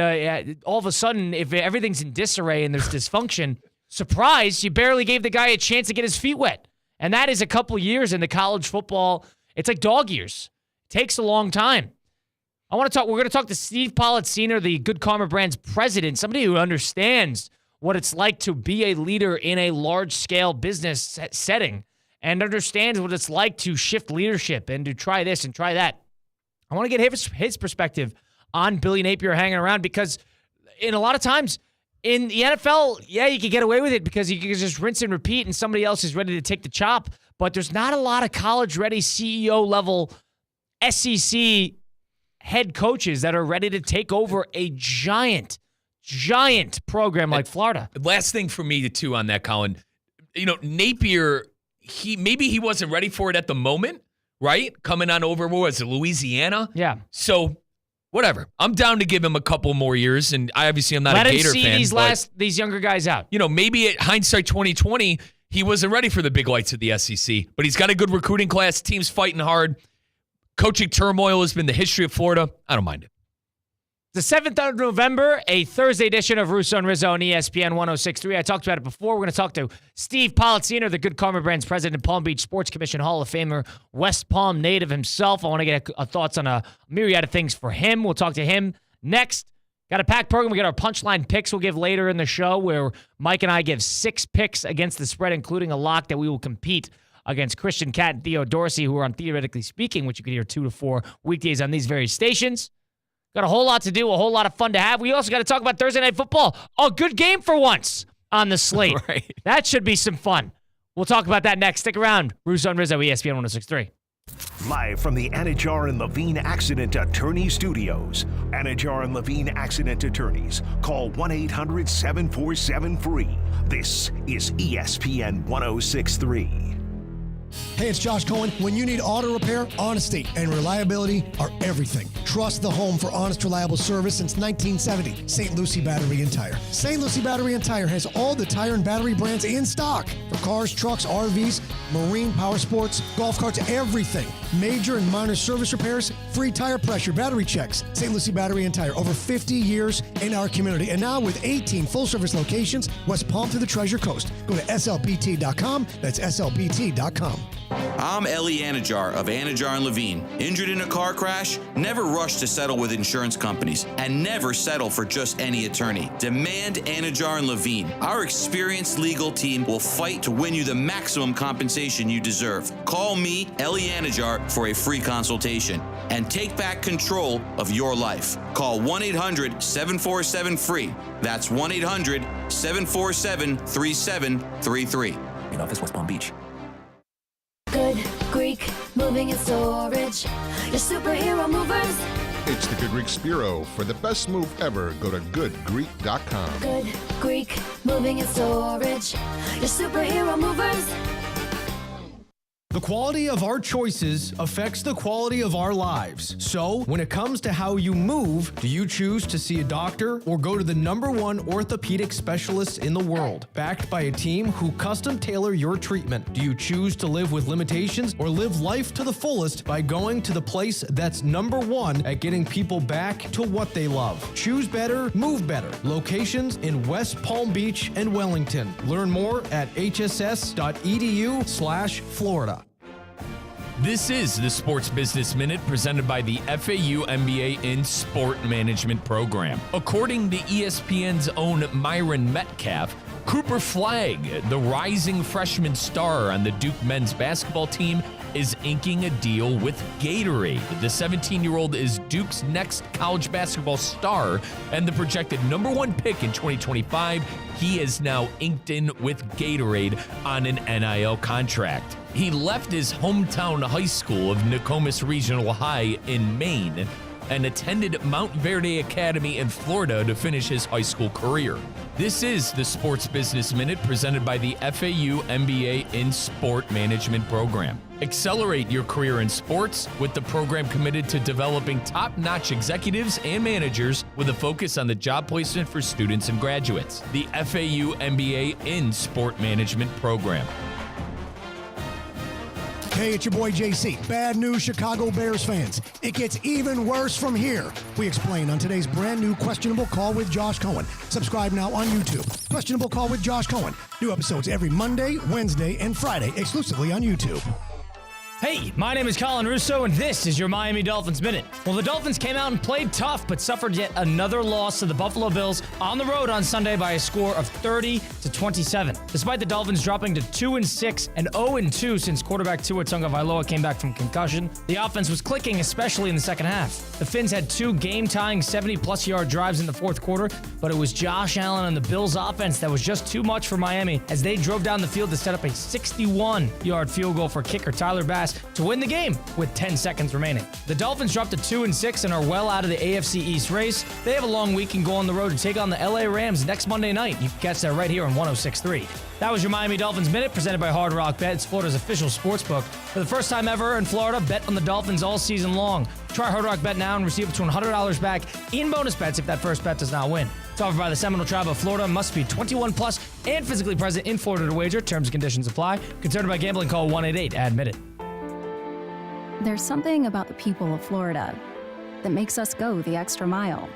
all of a sudden, if everything's in disarray and there's dysfunction, surprise, you barely gave the guy a chance to get his feet wet. And that is a couple years in the college football. It's like dog years. Takes a long time. We're going to talk to Steve Pollitt Sr., the Good Karma Brands president, somebody who understands what it's like to be a leader in a large-scale business setting and understands what it's like to shift leadership and to try this and try that. I want to get his perspective on Billy Napier hanging around because in a lot of times in the NFL, yeah, you can get away with it because you can just rinse and repeat and somebody else is ready to take the chop, but there's not a lot of college-ready CEO-level SEC head coaches that are ready to take over a giant program like Florida. Last thing for me, too, on that, Colin. Napier, maybe he wasn't ready for it at the moment, right? Coming on over, what was it, Louisiana? Yeah. So, whatever. I'm down to give him a couple more years, and I'm not a Gator fan. Let him see these younger guys out. Maybe at hindsight 2020, he wasn't ready for the big lights of the SEC, but he's got a good recruiting class. Team's fighting hard. Coaching turmoil has been the history of Florida. I don't mind it. The 7th of November, a Thursday edition of Russo and Rizzo on ESPN 106.3. I talked about it before. We're going to talk to Steve Pollitt Sr., the Good Karma Brands president, Palm Beach Sports Commission Hall of Famer, West Palm native himself. I want to get thoughts on a myriad of things for him. We'll talk to him next. Got a packed program. We got our punchline picks we'll give later in the show where Mike and I give 6 picks against the spread, including a lock that we will compete against Christian Cat and Theo Dorsey, who are on Theoretically Speaking, which you can hear 2 to 4 weekdays on these very stations. Got a whole lot to do, a whole lot of fun to have. We also got to talk about Thursday Night Football. A good game for once on the slate. Right. That should be some fun. We'll talk about that next. Stick around. Russo and Rizzo, ESPN 106.3. Live from the Anajar and Levine Accident Attorney Studios. Anajar and Levine Accident Attorneys. Call 1-800-747-FREE. This is ESPN 106.3. Hey, it's Josh Cohen. When you need auto repair, honesty and reliability are everything. Trust the home for honest, reliable service since 1970. St. Lucie Battery and Tire. St. Lucie Battery and Tire has all the tire and battery brands in stock for cars, trucks, RVs, marine, power sports, golf carts, everything. Major and minor service repairs, free tire pressure, battery checks. St. Lucie Battery and Tire, over 50 years in our community. And now with 18 full-service locations, West Palm to the Treasure Coast. Go to slpt.com. That's slpt.com. I'm Ellie Anajar of Anajar and Levine. Injured in a car crash? Never rush to settle with insurance companies and never settle for just any attorney. Demand Anajar and Levine. Our experienced legal team will fight to win you the maximum compensation you deserve. Call me, Ellie Anajar, for a free consultation and take back control of your life. Call 1-800-747-FREE. That's 1-800-747-3733. In office, West Palm Beach. Good Greek moving and storage. Your superhero movers. It's the Good Greek Spiro. For the best move ever, go to goodgreek.com. Good Greek moving and storage. Your superhero movers. The quality of our choices affects the quality of our lives. So, when it comes to how you move, do you choose to see a doctor or go to the #1 orthopedic specialist in the world, backed by a team who custom tailor your treatment? Do you choose to live with limitations or live life to the fullest by going to the place that's #1 at getting people back to what they love? Choose better, move better. Locations in West Palm Beach and Wellington. Learn more at hss.edu/Florida. This is the Sports Business Minute presented by the FAU MBA in Sport Management Program. According to ESPN's own Myron Metcalf, Cooper Flagg, the rising freshman star on the Duke men's basketball team, is inking a deal with Gatorade. The 17-year-old is Duke's next college basketball star and the projected number 1 pick in 2025. He is now inked in with Gatorade on an NIL contract. He left his hometown high school of Nokomis Regional High in Maine and attended Mount Verde Academy in Florida to finish his high school career. This is the Sports Business Minute presented by the FAU MBA in Sport Management Program. Accelerate your career in sports with the program committed to developing top-notch executives and managers with a focus on the job placement for students and graduates. The FAU MBA in Sport Management Program. Hey, it's your boy JC. Bad news, Chicago Bears fans. It gets even worse from here. We explain on today's brand new Questionable Call with Josh Cohen. Subscribe now on YouTube. Questionable Call with Josh Cohen. New episodes every Monday, Wednesday, and Friday, exclusively on YouTube. Hey, my name is Colin Russo, and this is your Miami Dolphins Minute. Well, the Dolphins came out and played tough, but suffered yet another loss to the Buffalo Bills on the road on Sunday by a score of 30-27. Despite the Dolphins dropping to 2-6 and 0-2 since quarterback Tua Tagovailoa came back from concussion, the offense was clicking, especially in the second half. The Finns had 2 game-tying 70-plus yard drives in the fourth quarter, but it was Josh Allen and the Bills' offense that was just too much for Miami as they drove down the field to set up a 61-yard field goal for kicker Tyler Bass to win the game with 10 seconds remaining. The Dolphins dropped to 2-6 and are well out of the AFC East race. They have a long week and go on the road to take on the LA Rams next Monday night. You can catch that right here on 106.3. That was your Miami Dolphins Minute presented by Hard Rock Bet. It's Florida's official sports book. For the first time ever in Florida, bet on the Dolphins all season long. Try Hard Rock Bet now and receive up to $100 back in bonus bets if that first bet does not win. It's offered by the Seminole Tribe of Florida. Must be 21 plus and physically present in Florida to wager. Terms and conditions apply. Concerned about gambling? Call 1-888-ADMIT-IT. There's something about the people of Florida that makes us go the extra mile.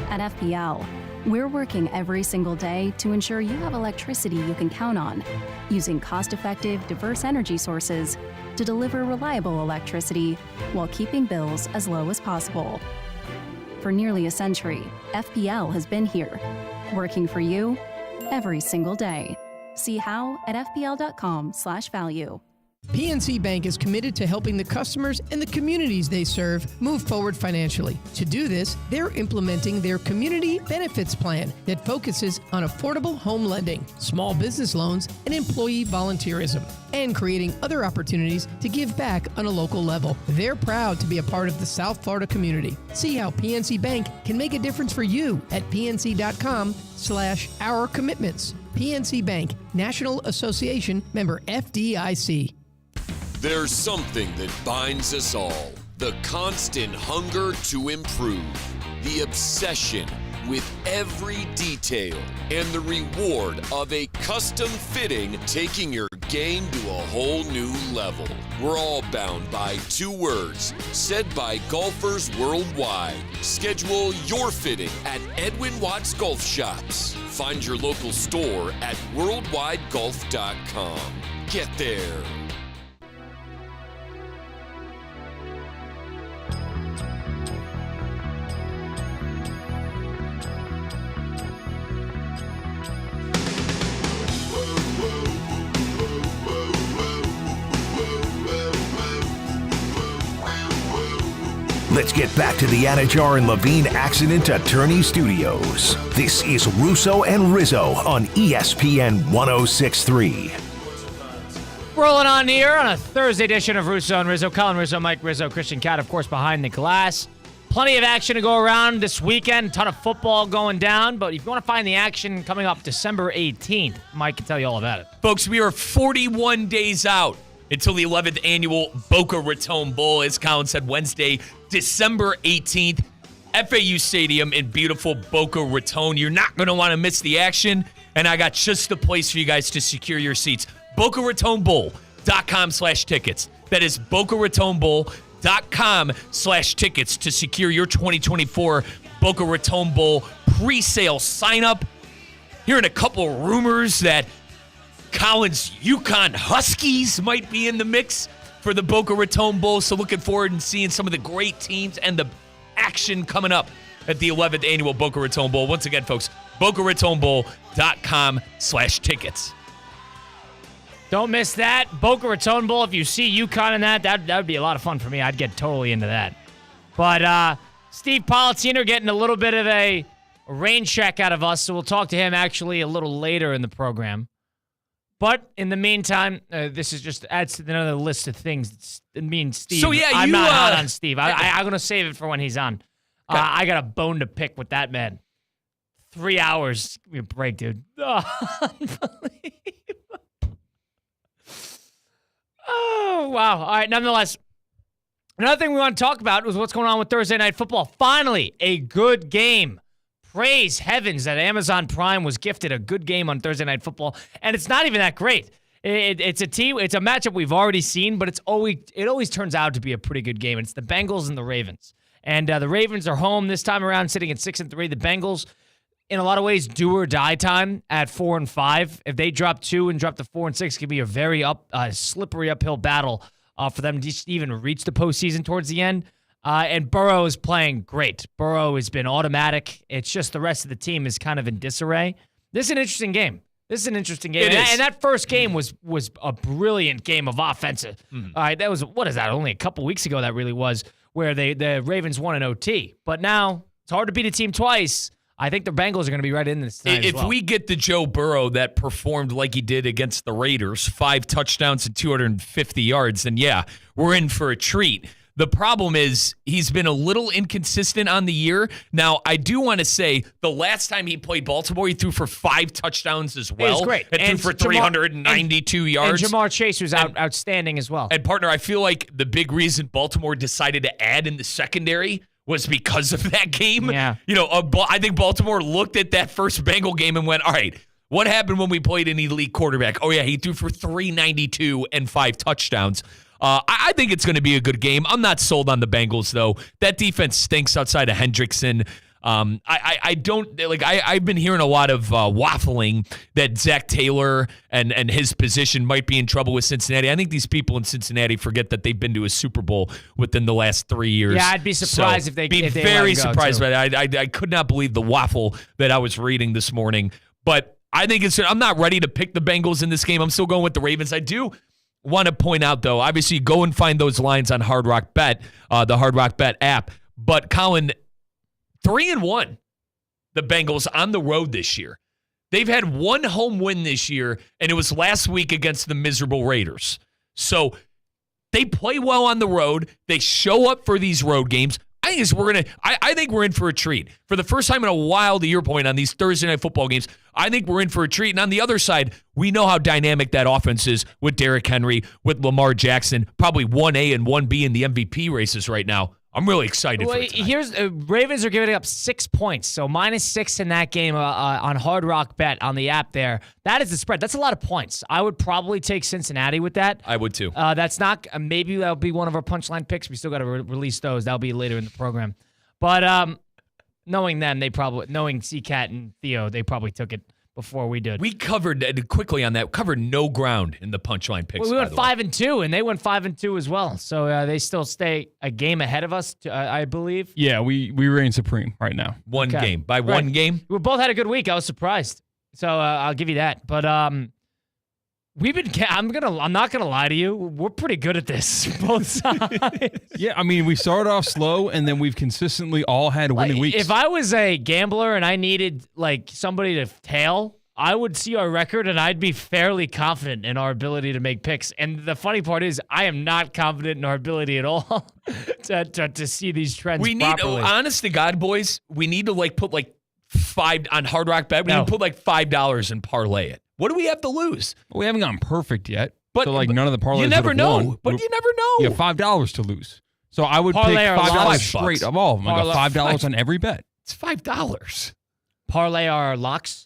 At FPL, we're working every single day to ensure you have electricity you can count on, using cost-effective, diverse energy sources to deliver reliable electricity while keeping bills as low as possible. For nearly a century, FPL has been here, working for you every single day. See how at fpl.com/value. PNC Bank is committed to helping the customers and the communities they serve move forward financially. To do this, they're implementing their Community Benefits Plan that focuses on affordable home lending, small business loans, and employee volunteerism, and creating other opportins to give back on a local level. They're proud to be a part of the South Florida community. See how PNC Bank can make a difference for you at pnc.com/our commitments. PNC Bank, National Association, member FDIC. There's something that binds us all. The constant hunger to improve. The obsession with every detail. And the reward of a custom fitting taking your game to a whole new level. We're all bound by 2 words said by golfers worldwide. Schedule your fitting at Edwin Watts Golf Shops. Find your local store at worldwidegolf.com. Get there. Let's get back to the Anajar and Levine Accident Attorney Studios. This is Russo and Rizzo on ESPN 106.3. Rolling on here on a Thursday edition of Russo and Rizzo. Colin Rizzo, Mike Rizzo, Christian Cat, of course, behind the glass. Plenty of action to go around this weekend. A ton of football going down. But if you want to find the action coming up December 18th, Mike can tell you all about it. Folks, we are 41 days out until the 11th annual Boca Raton Bowl. As Colin said, Wednesday, December 18th, FAU Stadium in beautiful Boca Raton. You're not going to want to miss the action, and I got just the place for you guys to secure your seats. BocaRatonBowl.com/tickets. That is BocaRatonBowl.com/tickets to secure your 2024 Boca Raton Bowl pre-sale sign-up. Hearing a couple rumors that Colin's UConn Huskies might be in the mix for the Boca Raton Bowl. So looking forward and seeing some of the great teams and the action coming up at the 11th annual Boca Raton Bowl. Once again, folks, BocaRatonBowl.com/tickets. Don't miss that. Boca Raton Bowl. If you see UConn in that would be a lot of fun for me. I'd get totally into that. But Steve Politziner getting a little bit of a rain check out of us, so we'll talk to him actually a little later in the program. But in the meantime, this is just adds to another list of things. Me and Steve. So yeah, I'm not hot on Steve. I'm going to save it for when he's on. Okay. I got a bone to pick with that man. 3 hours. Give me a break, dude. Unbelievable. Oh, wow. All right, nonetheless, another thing we want to talk about was what's going on with Thursday Night Football. Finally, a good game. Praise heavens that Amazon Prime was gifted a good game on Thursday Night Football, and it's not even that great. It's a matchup we've already seen, but it always turns out to be a pretty good game. It's the Bengals and the Ravens, and the Ravens are home this time around, sitting at 6-3. The Bengals, in a lot of ways, do or die time at 4-5. If they drop 2 and drop to 4-6, it could be a very slippery uphill battle for them to even reach the postseason towards the end. And Burrow is playing great. Burrow has been automatic. It's just the rest of the team is kind of in disarray. This is an interesting game. And that first game was a brilliant game of offensive. All right, that was, what is that, only a couple weeks ago that really was, where the Ravens won an OT. But now, it's hard to beat a team twice. I think the Bengals are going to be right in this tonight as well. If we get the Joe Burrow that performed like he did against the Raiders, 5 touchdowns and 250 yards, then yeah, we're in for a treat. The problem is he's been a little inconsistent on the year. Now, I do want to say the last time he played Baltimore, he threw for 5 touchdowns as well. It was great. And threw for 392 yards. And Jamar Chase was outstanding as well. And, partner, I feel like the big reason Baltimore decided to add in the secondary was because of that game. Yeah. I think Baltimore looked at that first Bengal game and went, all right, what happened when we played an elite quarterback? Oh, yeah, he threw for 392 and 5 touchdowns. I think it's going to be a good game. I'm not sold on the Bengals, though. That defense stinks outside of Hendrickson. I've been hearing a lot of waffling that Zach Taylor and his position might be in trouble with Cincinnati. I think these people in Cincinnati forget that they've been to a Super Bowl within the last 3 years. Yeah, I'd be surprised if they be very surprised by that. I could not believe the waffle that I was reading this morning. But I think I'm not ready to pick the Bengals in this game. I'm still going with the Ravens. I do want to point out, though, obviously go and find those lines on Hard Rock Bet, the Hard Rock Bet app. But Colin, 3-1, the Bengals on the road this year. They've had one home win this year, and it was last week against the miserable Raiders. So they play well on the road. They show up for these road games. I think we're in for a treat. For the first time in a while, to your point, on these Thursday Night Football games, I think we're in for a treat. And on the other side, we know how dynamic that offense is with Derrick Henry, with Lamar Jackson, probably 1A and 1B in the MVP races right now. I'm really excited for it tonight. Ravens are giving up 6 points, so -6 in that game on Hard Rock Bet on the app there. That is the spread. That's a lot of points. I would probably take Cincinnati with that. I would too. That's not maybe that'll be one of our punchline picks. We still got to release those. That'll be later in the program. But knowing them, knowing C-Cat and Theo, they probably took it before we did. We covered quickly on that. Covered no ground in the punchline picks. Well, we went 5-2, and they went 5-2 as well. So they still stay a game ahead of us, I believe. Yeah, we reign supreme right now. One game by one game. We both had a good week. I was surprised. So I'll give you that. But we've been. I'm not gonna lie to you. We're pretty good at this, both sides. Yeah, I mean, we started off slow, and then we've consistently all had winning weeks. If I was a gambler and I needed somebody to tail, I would see our record and I'd be fairly confident in our ability to make picks. And the funny part is, I am not confident in our ability at all to see these trends. We properly. need, honest to God, boys, we need to put $5 on Hard Rock Bet. We need to put $5 and parlay it. What do we have to lose? We haven't gotten perfect yet. But none of the parlays. You never know. Won. But you never know. You have $5 to lose. So I would parlay pick $5 straight of all of them. I got $5 on every bet. It's $5. Parlay our locks?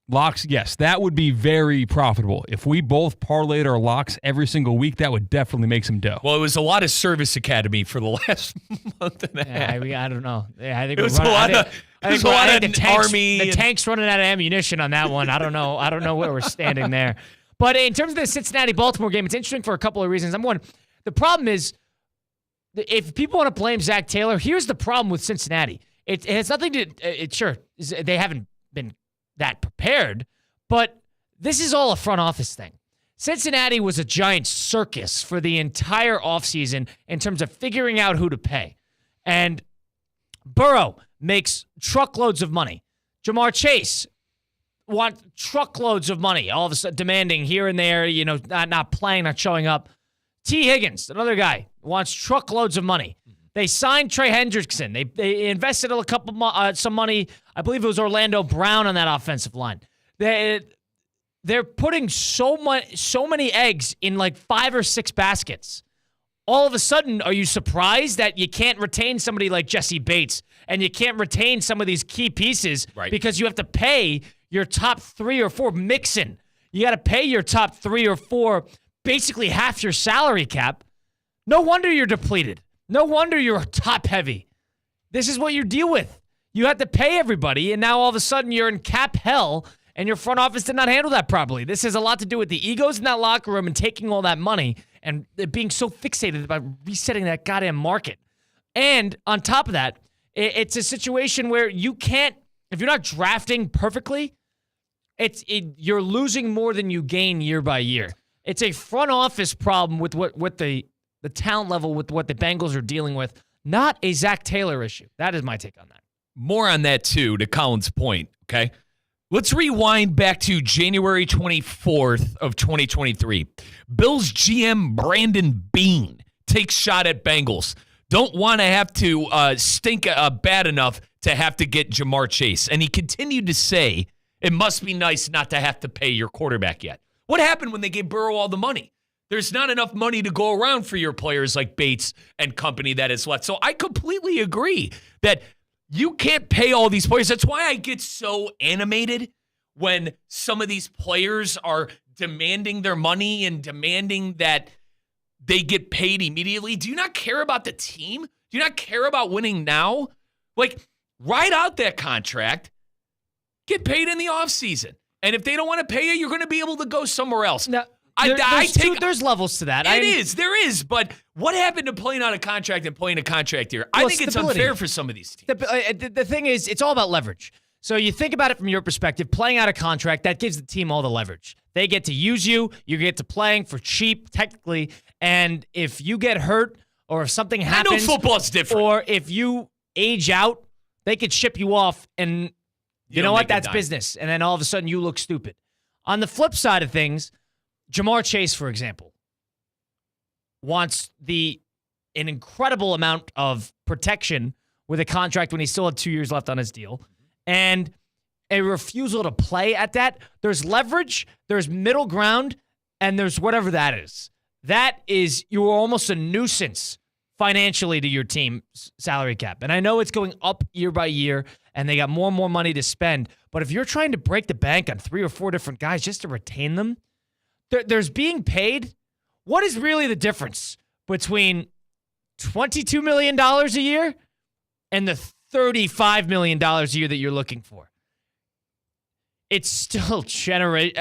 Locks, yes. That would be very profitable. If we both parlayed our locks every single week, that would definitely make some dough. Well, it was a lot of Service Academy for the last month and a half. I don't know. Yeah, I think it was a lot of Army. The tank's running out of ammunition on that one. I don't know. I don't know where we're standing there. But in terms of the Cincinnati-Baltimore game, it's interesting for a couple of reasons. Number one, The problem is, if people want to blame Zach Taylor, here's the problem with Cincinnati. It has nothing to, sure, they haven't been that prepared, but this is all a front office thing. Cincinnati was a giant circus for the entire offseason in terms of figuring out who to pay. And Burrow makes truckloads of money. Jamar Chase wants truckloads of money, all of a sudden demanding here and there, not playing, not showing up. T. Higgins, another guy, wants truckloads of money. They signed Trey Hendrickson. They invested some money. I believe it was Orlando Brown on that offensive line. They're putting so many eggs in like 5 or 6 baskets. All of a sudden, are you surprised that you can't retain somebody like Jesse Bates and you can't retain some of these key pieces because you have to pay your top 3 or 4 Mixon? You got to pay your top 3 or 4, basically half your salary cap. No wonder you're depleted. No wonder you're top heavy. This is what you deal with. You have to pay everybody, and now all of a sudden you're in cap hell, and your front office did not handle that properly. This has a lot to do with the egos in that locker room and taking all that money and being so fixated about resetting that goddamn market. And on top of that, it's a situation where you can't, if you're not drafting perfectly, you're losing more than you gain year by year. It's a front office problem with what the talent level with what the Bengals are dealing with, not a Zach Taylor issue. That is my take on that. More on that, too, to Colin's point, okay? Let's rewind back to January 24th of 2023. Bills GM Brandon Beane takes shot at Bengals. Don't want to have to stink bad enough to have to get Jamar Chase. And he continued to say, it must be nice not to have to pay your quarterback yet. What happened when they gave Burrow all the money? There's not enough money to go around for your players like Bates and company that is left. So I completely agree that you can't pay all these players. That's why I get so animated when some of these players are demanding their money and demanding that they get paid immediately. Do you not care about the team? Do you not care about winning now? Like, ride out that contract, get paid in the offseason. And if they don't want to pay you, you're going to be able to go somewhere else. Now, there's levels to that. There is. But what happened to playing out a contract and playing a contract here? I think it's unfair for some of these teams. The thing is, it's all about leverage. So you think about it from your perspective, playing out a contract, that gives the team all the leverage. They get to use you. You get to playing for cheap, technically. And if you get hurt or if something happens. I know football's different. Or if you age out, they could ship you off and you know what? That's business. And then all of a sudden you look stupid. On the flip side of things, Jamar Chase, for example, wants an incredible amount of protection with a contract when he still had 2 years left on his deal, and a refusal to play at that. There's leverage, there's middle ground, and there's whatever that is. That is, you're almost a nuisance financially to your team's salary cap. And I know it's going up year by year, and they got more and more money to spend, but if you're trying to break the bank on 3 or 4 different guys just to retain them, there's being paid. What is really the difference between $22 million a year and the $35 million a year that you're looking for? It's still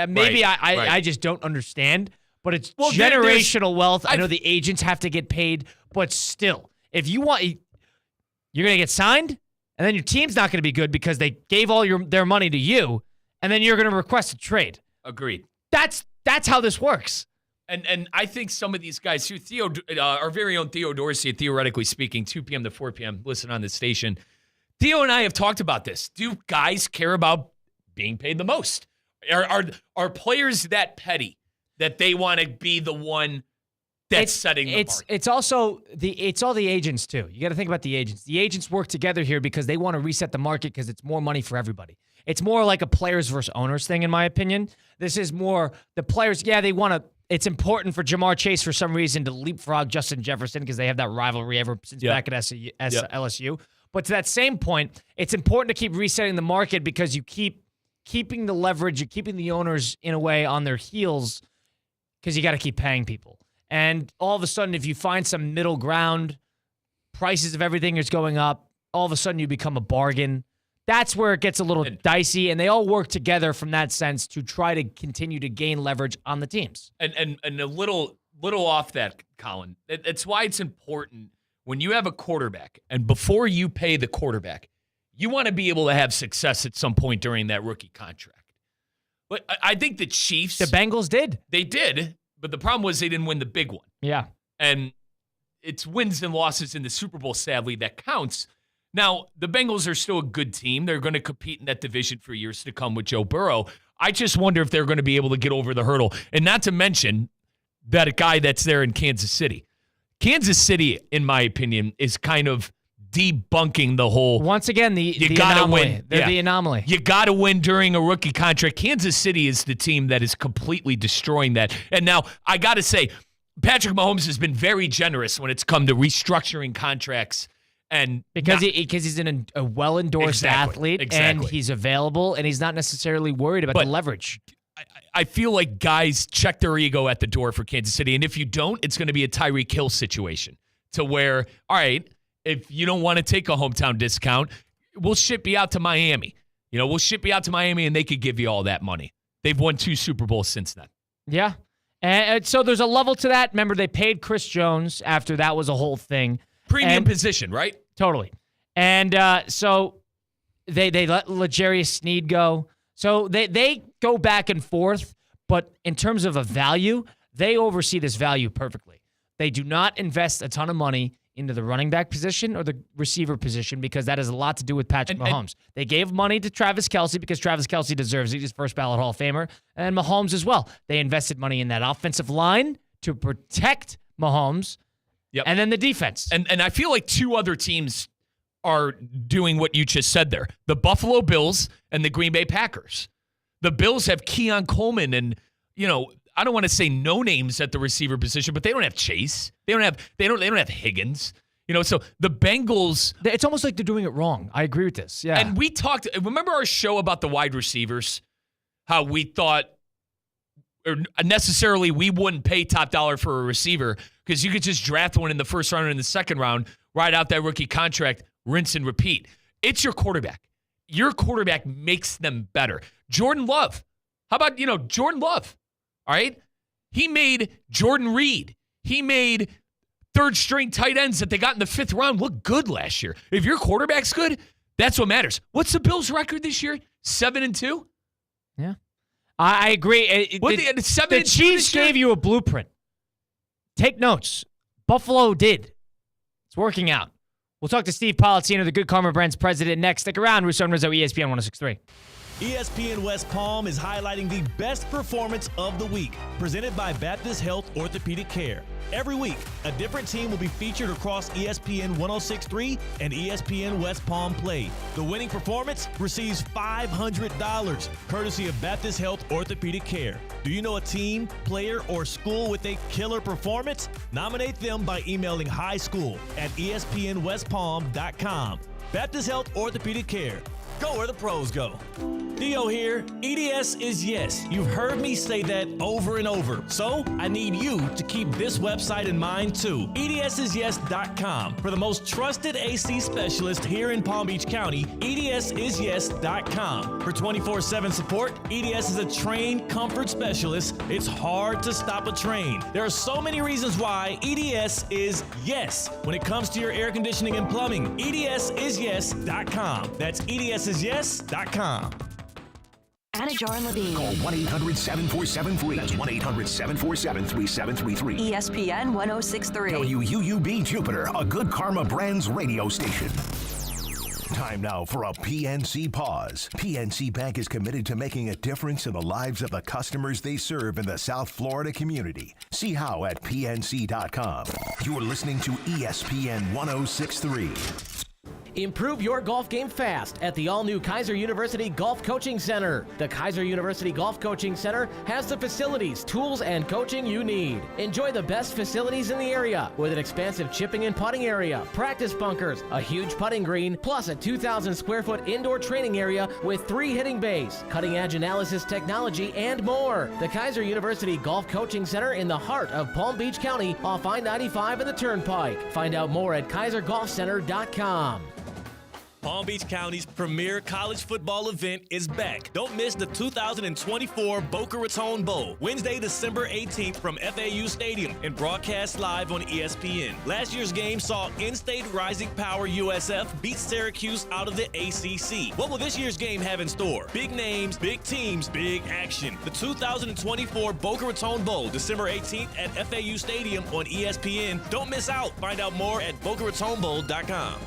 maybe I just don't understand, but it's generational wealth. I know the agents have to get paid, but still, if you want, you're going to get signed, and then your team's not going to be good because they gave all their money to you, and then you're going to request a trade. Agreed. That's how this works. And I think some of these guys, too, our very own Theo Dorsey, theoretically speaking, 2 p.m. to 4 p.m., listen on this station. Theo and I have talked about this. Do guys care about being paid the most? Are players that petty that they want to be the one that's setting the market? It's also it's all the agents, too. You got to think about the agents. The agents work together here because they want to reset the market because it's more money for everybody. It's more like a players versus owners thing, in my opinion. This is more the players. Yeah, they want to. It's important for Jamar Chase for some reason to leapfrog Justin Jefferson because they have that rivalry ever since back at LSU. But to that same point, it's important to keep resetting the market because you keeping the leverage, you're keeping the owners in a way on their heels because you got to keep paying people. And all of a sudden, if you find some middle ground, prices of everything is going up. All of a sudden, you become a bargain. That's where it gets a little dicey, and they all work together from that sense to try to continue to gain leverage on the teams. And a little little off that, Colin. That's why it's important when you have a quarterback, and before you pay the quarterback, you want to be able to have success at some point during that rookie contract. But I think the Chiefs... The Bengals did. They did, but the problem was they didn't win the big one. Yeah. And it's wins and losses in the Super Bowl, sadly, that counts. Now, the Bengals are still a good team. They're going to compete in that division for years to come with Joe Burrow. I just wonder if they're going to be able to get over the hurdle. And not to mention that guy that's there in Kansas City. Kansas City, in my opinion, is kind of debunking the whole. Once again, the gotta anomaly. win. They're the anomaly. You got to win during a rookie contract. Kansas City is the team that is completely destroying that. And now, I got to say, Patrick Mahomes has been very generous when it's come to restructuring contracts. And because he's a well-endorsed athlete, and he's available, and he's not necessarily worried about the leverage. I feel like guys check their ego at the door for Kansas City, and if you don't, it's going to be a Tyreek Hill situation to where, all right, if you don't want to take a hometown discount, we'll ship you out to Miami. We'll ship you out to Miami, and they could give you all that money. They've won 2 Super Bowls since then. Yeah, and so there's a level to that. Remember, they paid Chris Jones after that was a whole thing. Premium position, right? Totally. And so they let L'Jarius Sneed go. So they go back and forth, but in terms of a value, they oversee this value perfectly. They do not invest a ton of money into the running back position or the receiver position because that has a lot to do with Patrick Mahomes. They gave money to Travis Kelce because Travis Kelce deserves it. He's first ballot Hall of Famer. And Mahomes as well. They invested money in that offensive line to protect Mahomes. Yep. And then the defense. And I feel like 2 other teams are doing what you just said there. The Buffalo Bills and the Green Bay Packers. The Bills have Keon Coleman and, I don't want to say no names at the receiver position, but they don't have Chase. They don't have Higgins. So the Bengals, it's almost like they're doing it wrong. I agree with this. Yeah. And we talked, remember our show about the wide receivers? How we thought or necessarily we wouldn't pay top dollar for a receiver because you could just draft one in the first round or in the second round, ride out that rookie contract, rinse and repeat. It's your quarterback. Your quarterback makes them better. Jordan Love. How about, Jordan Love? All right? He made Jordan Reed. He made third-string tight ends that they got in the 5th round look good last year. If your quarterback's good, that's what matters. What's the Bills' record this year? 7-2? Yeah. I agree. The Chiefs gave you a blueprint. Take notes. Buffalo did. It's working out. We'll talk to Steve Politzino, the Good Karma Brand's president, next. Stick around. Russo Rizzo, ESPN 106.3. ESPN West Palm is highlighting the best performance of the week, presented by Baptist Health Orthopedic Care. Every week, a different team will be featured across ESPN 106.3 and ESPN West Palm Play. The winning performance receives $500, courtesy of Baptist Health Orthopedic Care. Do you know a team, player, or school with a killer performance? Nominate them by emailing highschool@espnwestpalm.com. Baptist Health Orthopedic Care. Go where the pros go. Theo here. EDS is yes. You've heard me say that over and over. So I need you to keep this website in mind too. EDSisyes.com. For the most trusted AC specialist here in Palm Beach County, EDSisyes.com. For 24/7 support, EDS is a trained comfort specialist. It's hard to stop a train. There are so many reasons why EDS is yes when it comes to your air conditioning and plumbing. EDSisyes.com. That's EDSisyes.com. Anajar and Levine. Call 1-800-747-FREE. That's 1-800-747-3733. ESPN 106.3. WUUB Jupiter, a Good Karma Brands radio station. Time now for a PNC pause. PNC Bank is committed to making a difference in the lives of the customers they serve in the South Florida community. See how at PNC.com. You're listening to ESPN 106.3. Improve your golf game fast at the all-new Kaiser University Golf Coaching Center. The Kaiser University Golf Coaching Center has the facilities, tools, and coaching you need. Enjoy the best facilities in the area with an expansive chipping and putting area, practice bunkers, a huge putting green, plus a 2,000 square foot indoor training area with 3 hitting bays, cutting-edge analysis technology, and more. The Kaiser University Golf Coaching Center in the heart of Palm Beach County off I-95 and the Turnpike. Find out more at kaisergolfcenter.com. Palm Beach County's premier college football event is back. Don't miss the 2024 Boca Raton Bowl, Wednesday, December 18th from FAU Stadium and broadcast live on ESPN. Last year's game saw in-state Rising Power USF beat Syracuse out of the ACC. What will this year's game have in store? Big names, big teams, big action. The 2024 Boca Raton Bowl, December 18th at FAU Stadium on ESPN. Don't miss out. Find out more at BocaRatonBowl.com.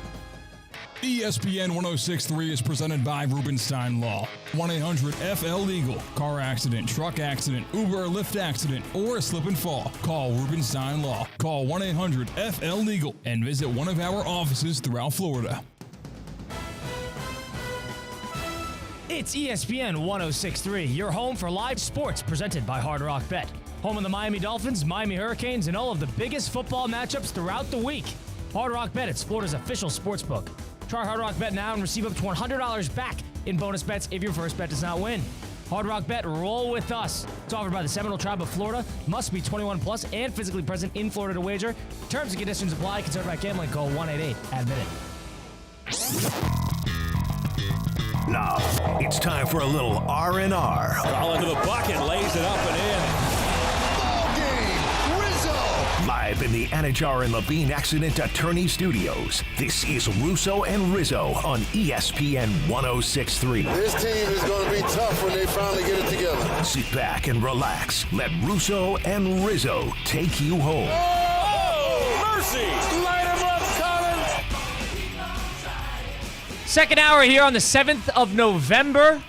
ESPN 106.3 is presented by Rubenstein Law. 1-800-FL-LEGAL. Car accident, truck accident, Uber or Lyft accident, or a slip and fall. Call Rubenstein Law. Call 1-800-FL-LEGAL and visit one of our offices throughout Florida. It's ESPN 106.3, your home for live sports presented by Hard Rock Bet. Home of the Miami Dolphins, Miami Hurricanes, and all of the biggest football matchups throughout the week. Hard Rock Bet, it's Florida's official sports book. Try Hard Rock Bet now and receive up to $100 back in bonus bets if your first bet does not win. Hard Rock Bet, roll with us. It's offered by the Seminole Tribe of Florida. Must be 21 plus and physically present in Florida to wager. Terms and conditions apply. Concerned about gambling, call 1-888-ADMIT-IT. Now, it's time for a little R&R. All into the bucket, lays it up and in. Live in the Anajar and Levine Accident Attorney Studios, this is Russo and Rizzo on ESPN 106.3. This team is going to be tough when they finally get it together. Sit back and relax. Let Russo and Rizzo take you home. Oh, mercy! Light him up, Colin! Second hour here on the 7th of November,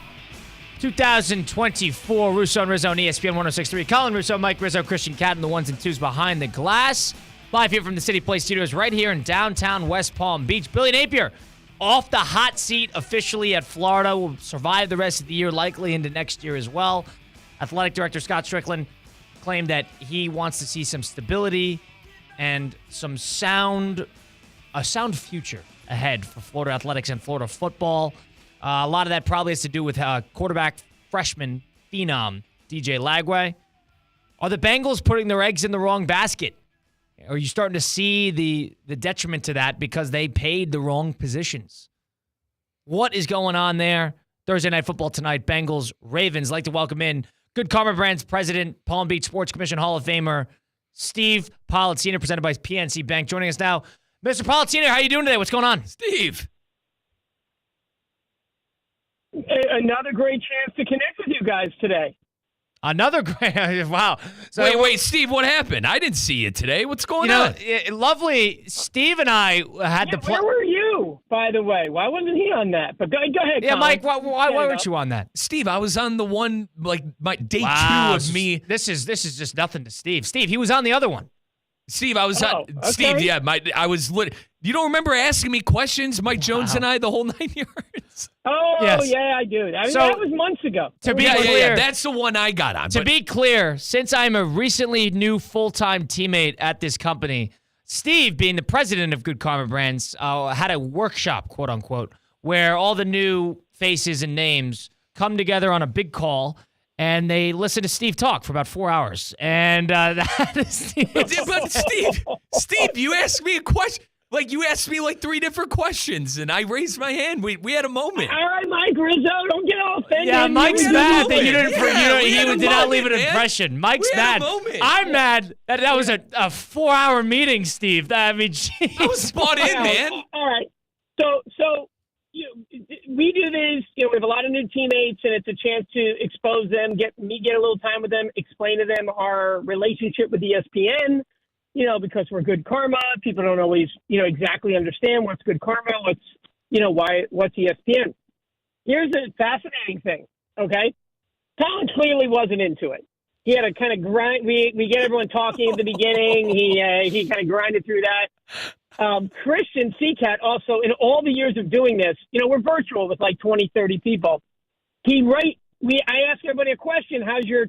2024. Russo and Rizzo on ESPN 106.3. Colin Russo, Mike Rizzo, Christian Catton, the ones and twos behind the glass. Live here from the City Place Studios right here in downtown West Palm Beach. Billy Napier off the hot seat officially at Florida. Will survive the rest of the year, likely into next year as well. Athletic Director Scott Strickland claimed that he wants to see some stability and a sound future ahead for Florida athletics and Florida football. A lot of that probably has to do with quarterback freshman phenom DJ Lagway. Are the Bengals putting their eggs in the wrong basket? Are you starting to see the detriment to that because they paid the wrong positions? What is going on there? Thursday Night Football tonight, Bengals, Ravens. I'd like to welcome in Good Karma Brands President, Palm Beach Sports Commission Hall of Famer, Steve Politziner, presented by PNC Bank. Joining us now. Mr. Politziner, how are you doing today? What's going on? Steve. Another great chance to connect with you guys today. Another great, wow. So, wait, Steve, what happened? I didn't see you today. What's going on? Lovely. Steve and I had the Where were you, by the way? Why wasn't he on that? But go ahead, Yeah, Colin. Mike, why weren't you on that? Steve, I was on the one, like, my day 2 of me. This is just nothing to Steve. Steve, he was on the other one. Steve, I was on. Okay. Steve, yeah, I was. You don't remember asking me questions, Mike Jones and I, the whole 9 yards? Oh, Yes. yeah, I do. I mean, So, that was months ago. To be Yeah, clear, that's the one I got on. To be clear, since I'm a recently new full-time teammate at this company, Steve, being the president of Good Karma Brands, had a workshop, quote unquote, where all the new faces and names come together on a big call. And they listen to Steve talk for about 4 hours. And that is But Steve, you asked me a question. Like, you asked me like 3 different questions, and I raised my hand. We had a moment. All right, Mike Rizzo, don't get all offended. Yeah, Mike's mad that you didn't. Yeah, he did not leave an impression. Mike's mad. I'm mad that was a 4-hour meeting, Steve. I mean, geez. I was bought in, man. All right, so we do this. We have a lot of new teammates, and it's a chance to expose them, get a little time with them, explain to them our relationship with ESPN. Because we're Good Karma, people don't always, exactly understand what's Good Karma, what's ESPN. Here's a fascinating thing, okay? Colin clearly wasn't into it. He had to kind of grind. We get everyone talking at the beginning. He kind of grinded through that. Christian Seacat also, in all the years of doing this, we're virtual with like 20, 30 people. I ask everybody a question. How's your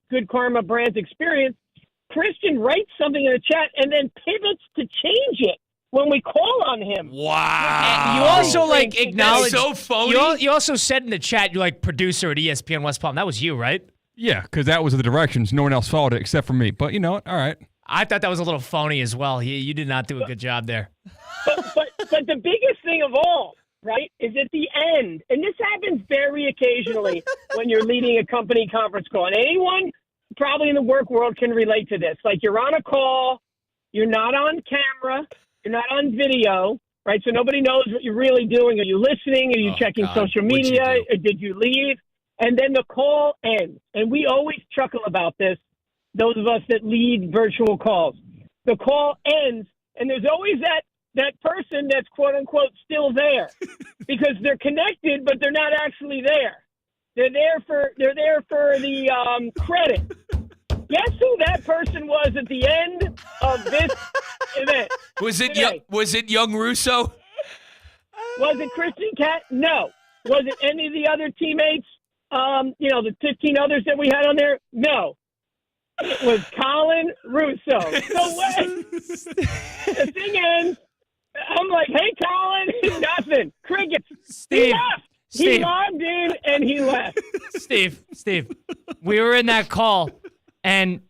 Good Karma Brands experience? Christian writes something in the chat and then pivots to change it when we call on him. Wow. You also acknowledged. That's so phony. You also said in the chat you're like producer at ESPN West Palm. That was you, right? Yeah, because that was the directions. No one else followed it except for me. But you know what? All right. I thought that was a little phony as well. You did not do a good job there. But the biggest thing of all right, is at the end. And this happens very occasionally when you're leading a company conference call. And anyone probably in the work world can relate to this. Like, you're on a call, you're not on camera, you're not on video, right? So nobody knows what you're really doing. Are you listening? Are you checking social media? Or did you leave? And then the call ends. And we always chuckle about this, those of us that lead virtual calls. The call ends, and there's always that person that's quote unquote still there because they're connected, but they're not actually there. They're there for the credit. Guess who that person was at the end of this event? Was it young Russo? Was it Christian Cat? No. Was it any of the other teammates? The 15 others that we had on there? No. It was Colin Russo. So when the thing ends, I'm like, hey, Colin, nothing. Crickets. He left. He logged in and he left. Steve, we were in that call, and,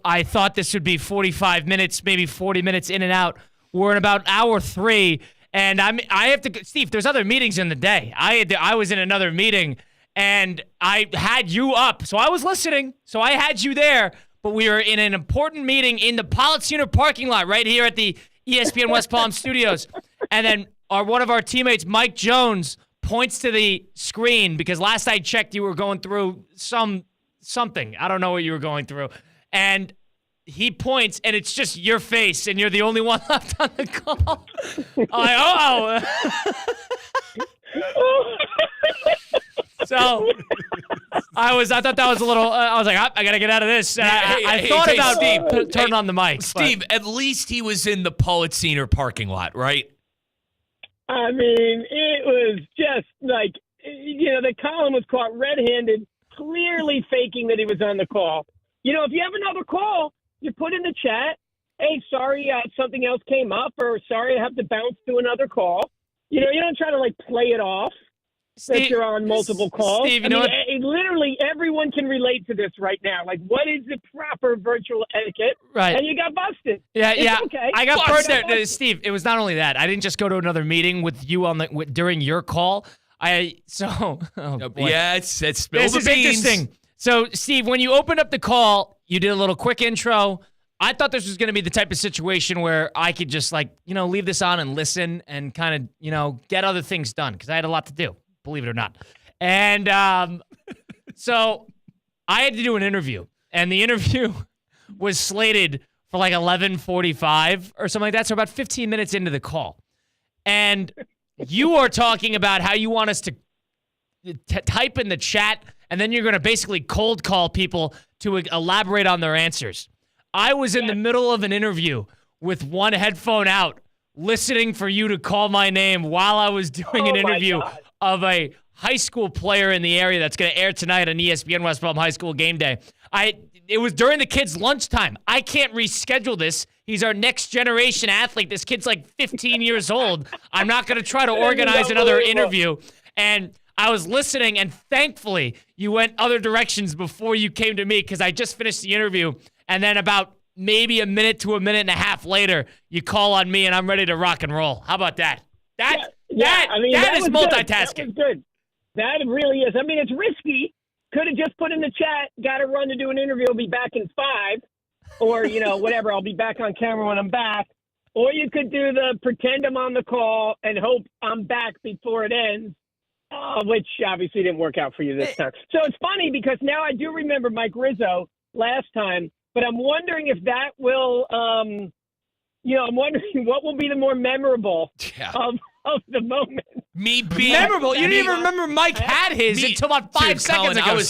I thought this would be 45 minutes, maybe 40 minutes in and out. We're in about hour 3, and I have to, Steve, there's other meetings in the day. I was in another meeting, and I had you up, so I was listening, so I had you there, but we were in an important meeting in the Pollitt Center parking lot right here at the ESPN West Palm Studios. And then one of our teammates, Mike Jones, points to the screen because last I checked, you were going through something. I don't know what you were going through. And he points, and it's just your face, and you're the only one left on the call. I'm like, So I thought that was a little. I was like, I gotta get out of this. I thought about Steve turning on the mic. Steve, at least he was in the Pollitt Center parking lot, right? I mean, it was just like, the Colin was caught red-handed, clearly faking that he was on the call. If you have another call, you put in the chat, hey, sorry, something else came up, or sorry, I have to bounce to another call. You don't try to play it off. That you're on multiple calls. Steve, literally everyone can relate to this right now. Like, what is the proper virtual etiquette? Right. And you got busted. Yeah. Okay. I got busted. Steve, it was not only that. I didn't just go to another meeting with you during your call. Yeah, it's spill this the is beans. Interesting. So, Steve, when you opened up the call, you did a little quick intro. I thought this was going to be the type of situation where I could just leave this on and listen and kind of, get other things done because I had a lot to do. Believe it or not. And so I had to do an interview, and the interview was slated for 11:45 or something like that, so about 15 minutes into the call. And you are talking about how you want us to type in the chat, and then you're going to basically cold call people to elaborate on their answers. I was in the middle of an interview with one headphone out, listening for you to call my name while I was doing an interview of a high school player in the area that's going to air tonight on ESPN West Palm High School Game Day. It was during the kid's lunchtime. I can't reschedule this. He's our next generation athlete. This kid's 15 years old. I'm not going to try to organize another interview. And I was listening, and thankfully you went other directions before you came to me because I just finished the interview. And then about maybe a minute to a minute and a half later, you call on me, and I'm ready to rock and roll. How about that? That is multitasking. That was good. That really is. I mean, it's risky. Could have just put in the chat, got to run to do an interview, I'll be back in 5. Or, whatever, I'll be back on camera when I'm back. Or you could do the pretend I'm on the call and hope I'm back before it ends, which obviously didn't work out for you this time. So it's funny because now I do remember Mike Rizzo last time, but I'm wondering if that will, I'm wondering what will be the more memorable of the moment. Me being memorable. You didn't even remember Mike had his until about 5 seconds ago.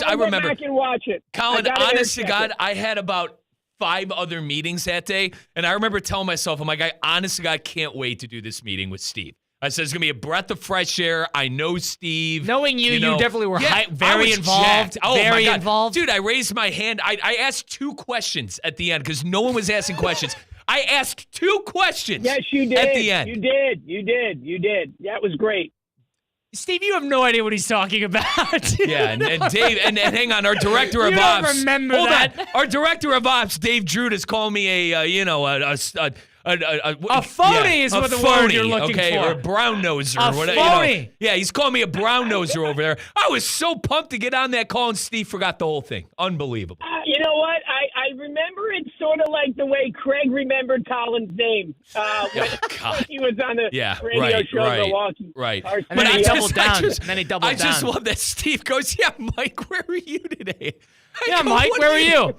I remember. Go back and watch it. Colin, honest to God, I had about 5 other meetings that day, and I remember telling myself, I'm like, I honest to God can't wait to do this meeting with Steve. I said it's gonna be a breath of fresh air. I know Steve. Knowing you definitely were very involved. Oh very my God. involved, dude. I raised my hand. I asked 2 questions at the end because no one was asking questions. I asked 2 questions. Yes, you did. At the end, you did. That was great. Steve, you have no idea what he's talking about. Yeah, and Dave, and hang on, our director of you ops. Don't remember hold that? On. Our director of ops, Dave Drew, is calling me a A phony is what the word you're looking for. Or a brown noser. A or whatever, phony. Yeah, he's calling me a brown noser over there. I was so pumped to get on that call, and Steve forgot the whole thing. Unbelievable. You know what? I remember it sort of like the way Craig remembered Colin's name when he was on the radio show in Milwaukee. Right. And then he doubled down. I just love that Steve goes, yeah, Mike, where were you today? Yeah, Mike, where were you? I go,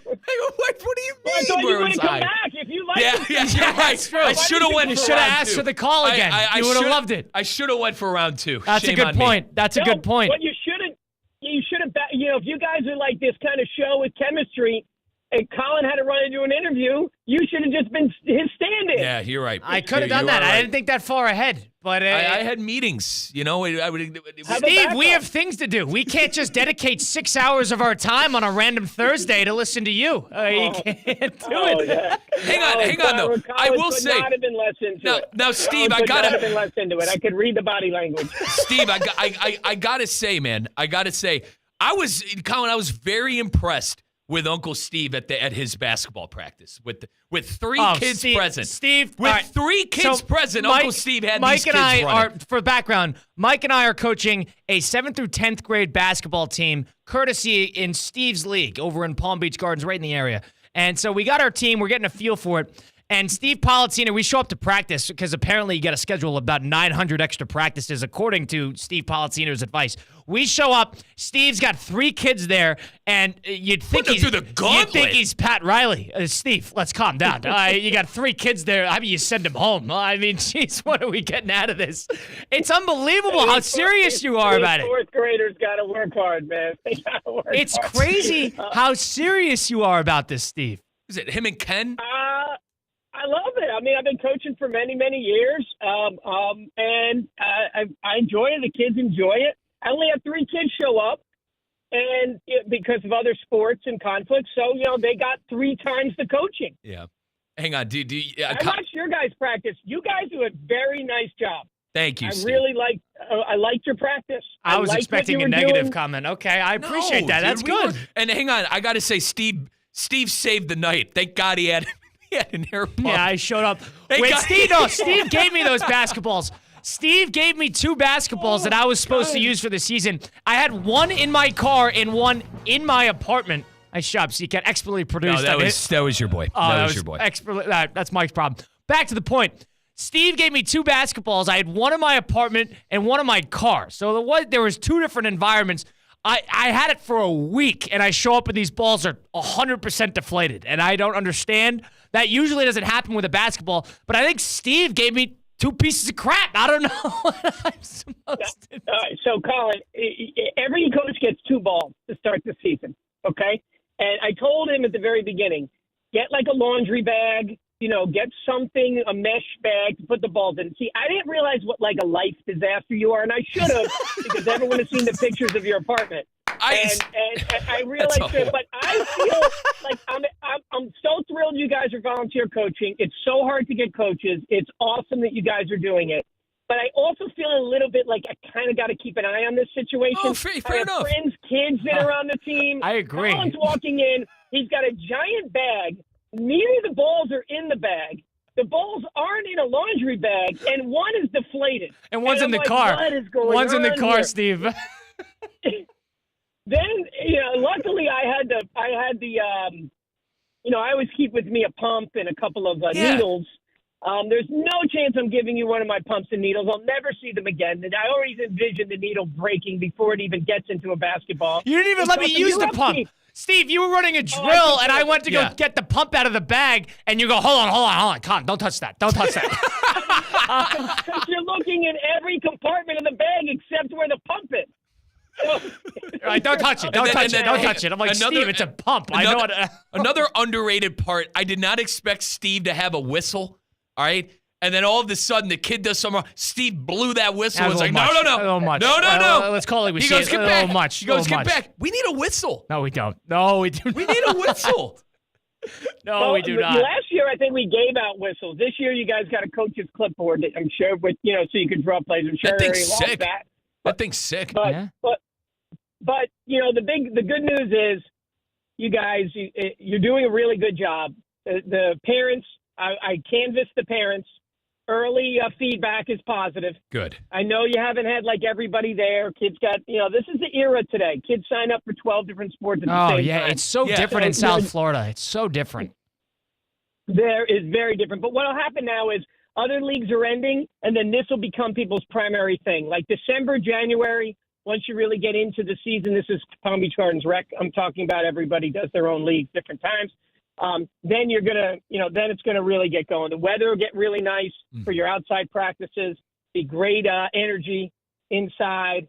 what do you mean? Well, I thought you where would was have come I? back if you liked Yeah, it. you're right. That's true. I should have went. You for should have round asked two. for the call again. You would have loved it. I should have went for round 2. That's Shame a good on me. point. That's a good point. What you shouldn't, if you guys are like this kind of show with chemistry, and Colin had to run into an interview, you should have just been his stand-in. Yeah, you're right. I could have done that. I didn't think that far ahead. But I had meetings. Steve, we have things to do. We can't just dedicate 6 hours of our time on a random Thursday to listen to you. You can't do it. Yeah. Hang on, though. I will say. Could not have been less into it. Now, Steve, Colin I got could not have been less into it. I could read the body language. Steve, I got to say, man, I was very impressed with Uncle Steve at his basketball practice with 3 kids present. Steve, with right. 3 kids present, Uncle Steve had these kids running. Mike and I are, for background, Mike and I are coaching a 7th through 10th grade basketball team, courtesy in Steve's league over in Palm Beach Gardens, right in the area. And so we got our team. We're getting a feel for it. And Steve Politzino, we show up to practice because apparently you got to schedule about 900 extra practices, according to Steve Politzino's advice. We show up. Steve's got 3 kids there, and you'd think he's Pat Riley. Steve, let's calm down. You got 3 kids there. How about you send them home? I mean, jeez, what are we getting out of this? It's unbelievable how serious you are about it. 4th graders got to work hard, man. They got to work hard. It's crazy how serious you are about this, Steve. Is it him and Ken? I love it. I mean, I've been coaching for many, many years, and I enjoy it. The kids enjoy it. I only have 3 kids show up, and because of other sports and conflicts, so they got 3 times the coaching. Yeah. Hang on, dude. I watched your guys practice. You guys do a very nice job. Thank you, Steve. I liked your practice. I was expecting a negative comment. Okay, I appreciate that. Dude, that's good. And hang on, I got to say, Steve saved the night. Thank God he had an air pump. Yeah, I showed up. Steve gave me those basketballs. Steve gave me 2 basketballs that I was supposed to use for the season. I had 1 in my car and 1 in my apartment. Nice job, Seacat. Expertly produced. No, that was your boy. That was your boy. That's Mike's problem. Back to the point. Steve gave me 2 basketballs. I had 1 in my apartment and 1 in my car. So there was 2 different environments. I had it for a week, and I show up and these balls are 100% deflated, and I don't understand. That usually doesn't happen with a basketball, but I think Steve gave me 2 pieces of crap. I don't know what I'm supposed to do. So, Colin, every coach gets 2 balls to start the season, okay? And I told him at the very beginning, get like a laundry bag, get something, a mesh bag to put the balls in. See, I didn't realize what like a life disaster you are, and I should have because everyone has seen the pictures of your apartment. And I realized that, but I feel like I'm so thrilled you guys are volunteer coaching. It's so hard to get coaches. It's awesome that you guys are doing it. But I also feel a little bit like I kind of got to keep an eye on this situation. Oh, fair I have enough. friends, kids that are on the team. I agree. Colin's walking in. He's got a giant bag. Neither of the balls are in the bag. The balls aren't in a laundry bag, and 1 is deflated. And one's in the like, car. What is going One's in the on car, here? Steve. Then, luckily I had the, I always keep with me a pump and a couple of needles. There's no chance I'm giving you one of my pumps and needles. I'll never see them again. And I always envision the needle breaking before it even gets into a basketball. You didn't even let me use the pump. Steve, you were running a drill, and I went to go get the pump out of the bag, and you go, hold on. Con, don't touch that. Don't touch that. Because you're looking in every compartment of the bag except where the pump is. All right, don't touch it. Don't touch it. I'm like, Steve, it's a pump. I know it. Another underrated part, I did not expect Steve to have a whistle, all right? And then all of a sudden, the kid does something wrong. Steve blew that whistle. It's like, no. Let's call it. He goes, get back. He goes, get back. We need a whistle. No, we don't. No, we do not. We need a whistle. We do not. Last year, I think we gave out whistles. This year, you guys got a coach's clipboard, I'm sure, with so you can draw plays. I'm sure that thing's sick. That. That thing's sick. But the good news is, you guys, you're doing a really good job. The parents I canvassed the parents. Early feedback is positive. Good. I know you haven't had like everybody there. Kids got, this is the era today. Kids sign up for 12 different sports at the Oh, same yeah. time. It's so different in South Florida. It's so different. There is very different. But what will happen now is other leagues are ending, and then this will become people's primary thing. Like December, January, once you really get into the season, this is Palm Beach Gardens Rec. I'm talking about everybody does their own leagues different times. Then you're going to, then it's going to really get going. The weather will get really nice for your outside practices, be great energy inside.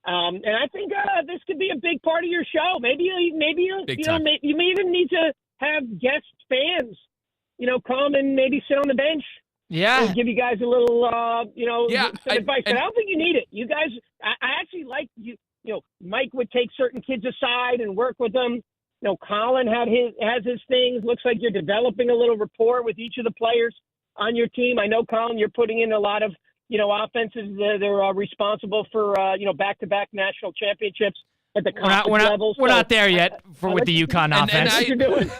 And I think this could be a big part of your show. Maybe you may even need to have guest fans, come and maybe sit on the bench. Yeah. And give you guys a little, some advice. But I don't think you need it. You guys, I actually like you. Mike would take certain kids aside and work with them. Colin has his things. Looks like you're developing a little rapport with each of the players on your team. I know, Colin, you're putting in a lot of, offenses that are responsible for, back-to-back national championships at the conference level. We're not there yet with the UConn offense.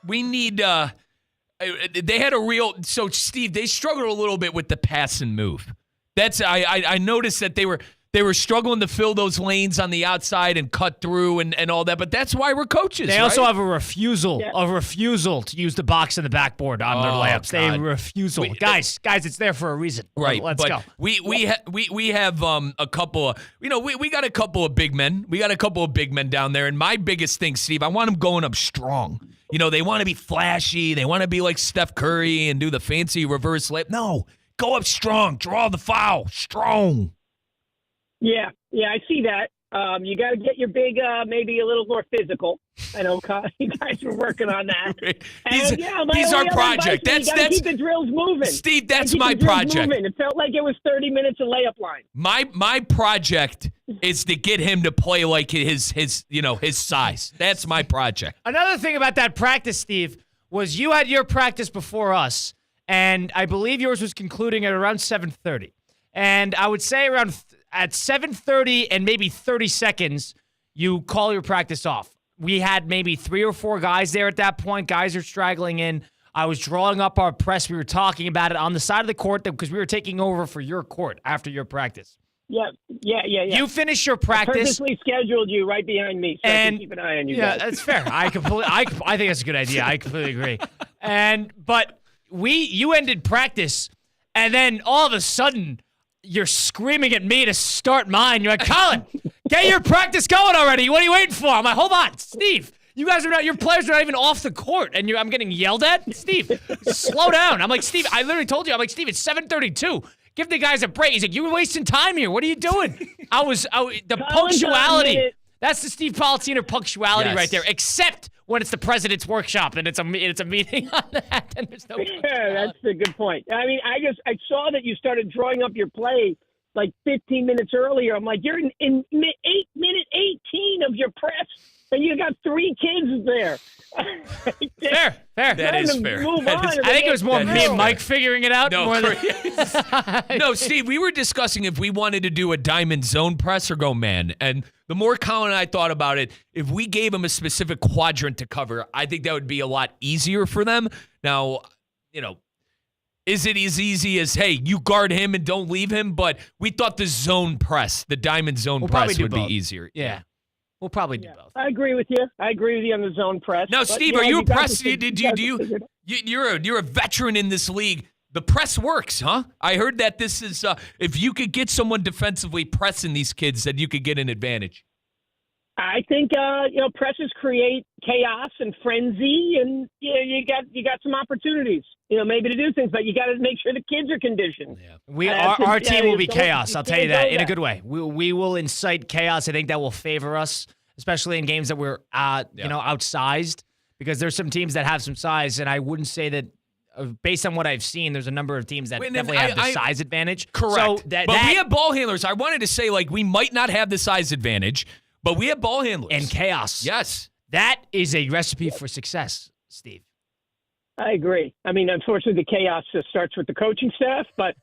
We need they had a real – so, Steve, they struggled a little bit with the pass and move. I noticed that they were struggling to fill those lanes on the outside and cut through and all that, but that's why we're coaches. They also have a refusal to use the box and the backboard on their layups. God. They refusal. Guys, it's there for a reason. Right. Let's go. We have a couple of we got a couple of big men. We got a couple of big men down there, and my biggest thing, Steve, I want them going up strong. They want to be flashy. They want to be like Steph Curry and do the fancy reverse layup. No, go up strong. Draw the foul. Strong. Yeah, I see that. You got to get your big, maybe a little more physical. I know you guys are working on that. He's our project. That's keep the drills moving. Steve, that's my project. It felt like it was 30 minutes of layup line. My project is to get him to play like his size. That's my project. Another thing about that practice, Steve, was you had your practice before us, and I believe yours was concluding at around 7:30. And I would say around at 7:30 and maybe 30 seconds, you call your practice off. We had maybe 3 or 4 guys there at that point. Guys are straggling in. I was drawing up our press. We were talking about it on the side of the court because we were taking over for your court after your practice. Yeah. You finished your practice. I purposely scheduled you right behind me so I can keep an eye on you. Yeah, guys. that's fair. I think that's a good idea. I completely agree. But you ended practice, and then all of a sudden, you're screaming at me to start mine. You're like, Colin, get your practice going already. What are you waiting for? I'm like, hold on, Steve. You guys are not. Your players are not even off the court, and I'm getting yelled at. Steve, slow down. I'm like, Steve. I literally told you. I'm like, Steve. It's 7:32. Give the guys a break. He's like, you were wasting time here. What are you doing? The punctuality. That's the Steve Politina punctuality right there. Except when it's the president's workshop and it's a meeting on that, and there's no. Yeah, that's a good point. I mean, I saw that you started drawing up your play like 15 minutes earlier. I'm like, you're in minute 18 of your press, and you got 3 kids there. Fair. That is fair. I think it was more me and Mike figuring it out. No, Steve, we were discussing if we wanted to do a diamond zone press or go man. And the more Colin and I thought about it, if we gave them a specific quadrant to cover, I think that would be a lot easier for them. Now, is it as easy as, hey, you guard him and don't leave him? But we thought the zone press, the diamond zone press would be easier. Yeah. We'll probably do both. I agree with you. On the zone press. Now, Steve, are you a press? You're a veteran in this league. The press works, huh? I heard that this is if you could get someone defensively pressing these kids, that you could get an advantage. I think presses create chaos and frenzy, and you got some opportunities, maybe to do things, but you got to make sure the kids are conditioned. Yeah. Our team will be chaos. I'll tell you that in a good way. We will incite chaos. I think that will favor us, especially in games that we're outsized, because there's some teams that have some size, and I wouldn't say that. Based on what I've seen, there's a number of teams that definitely have the size advantage. Correct. So but we have ball handlers. I wanted to say, we might not have the size advantage, but we have ball handlers. And chaos. Yes. That is a recipe for success, Steve. I agree. I mean, unfortunately, the chaos starts with the coaching staff, but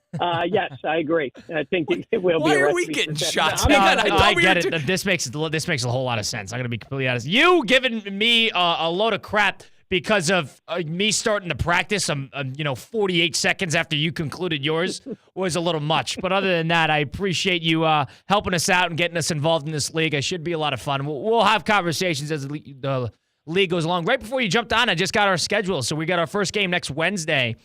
yes, I agree. I think it will be. Why are we getting shots? I get it. This makes a whole lot of sense. I'm going to be completely honest. You giving me a load of crap because of me starting to practice, 48 seconds after you concluded yours was a little much. But other than that, I appreciate you helping us out and getting us involved in this league. It should be a lot of fun. We'll have conversations as the league goes along. Right before you jumped on, I just got our schedule. So we got our first game next Wednesday.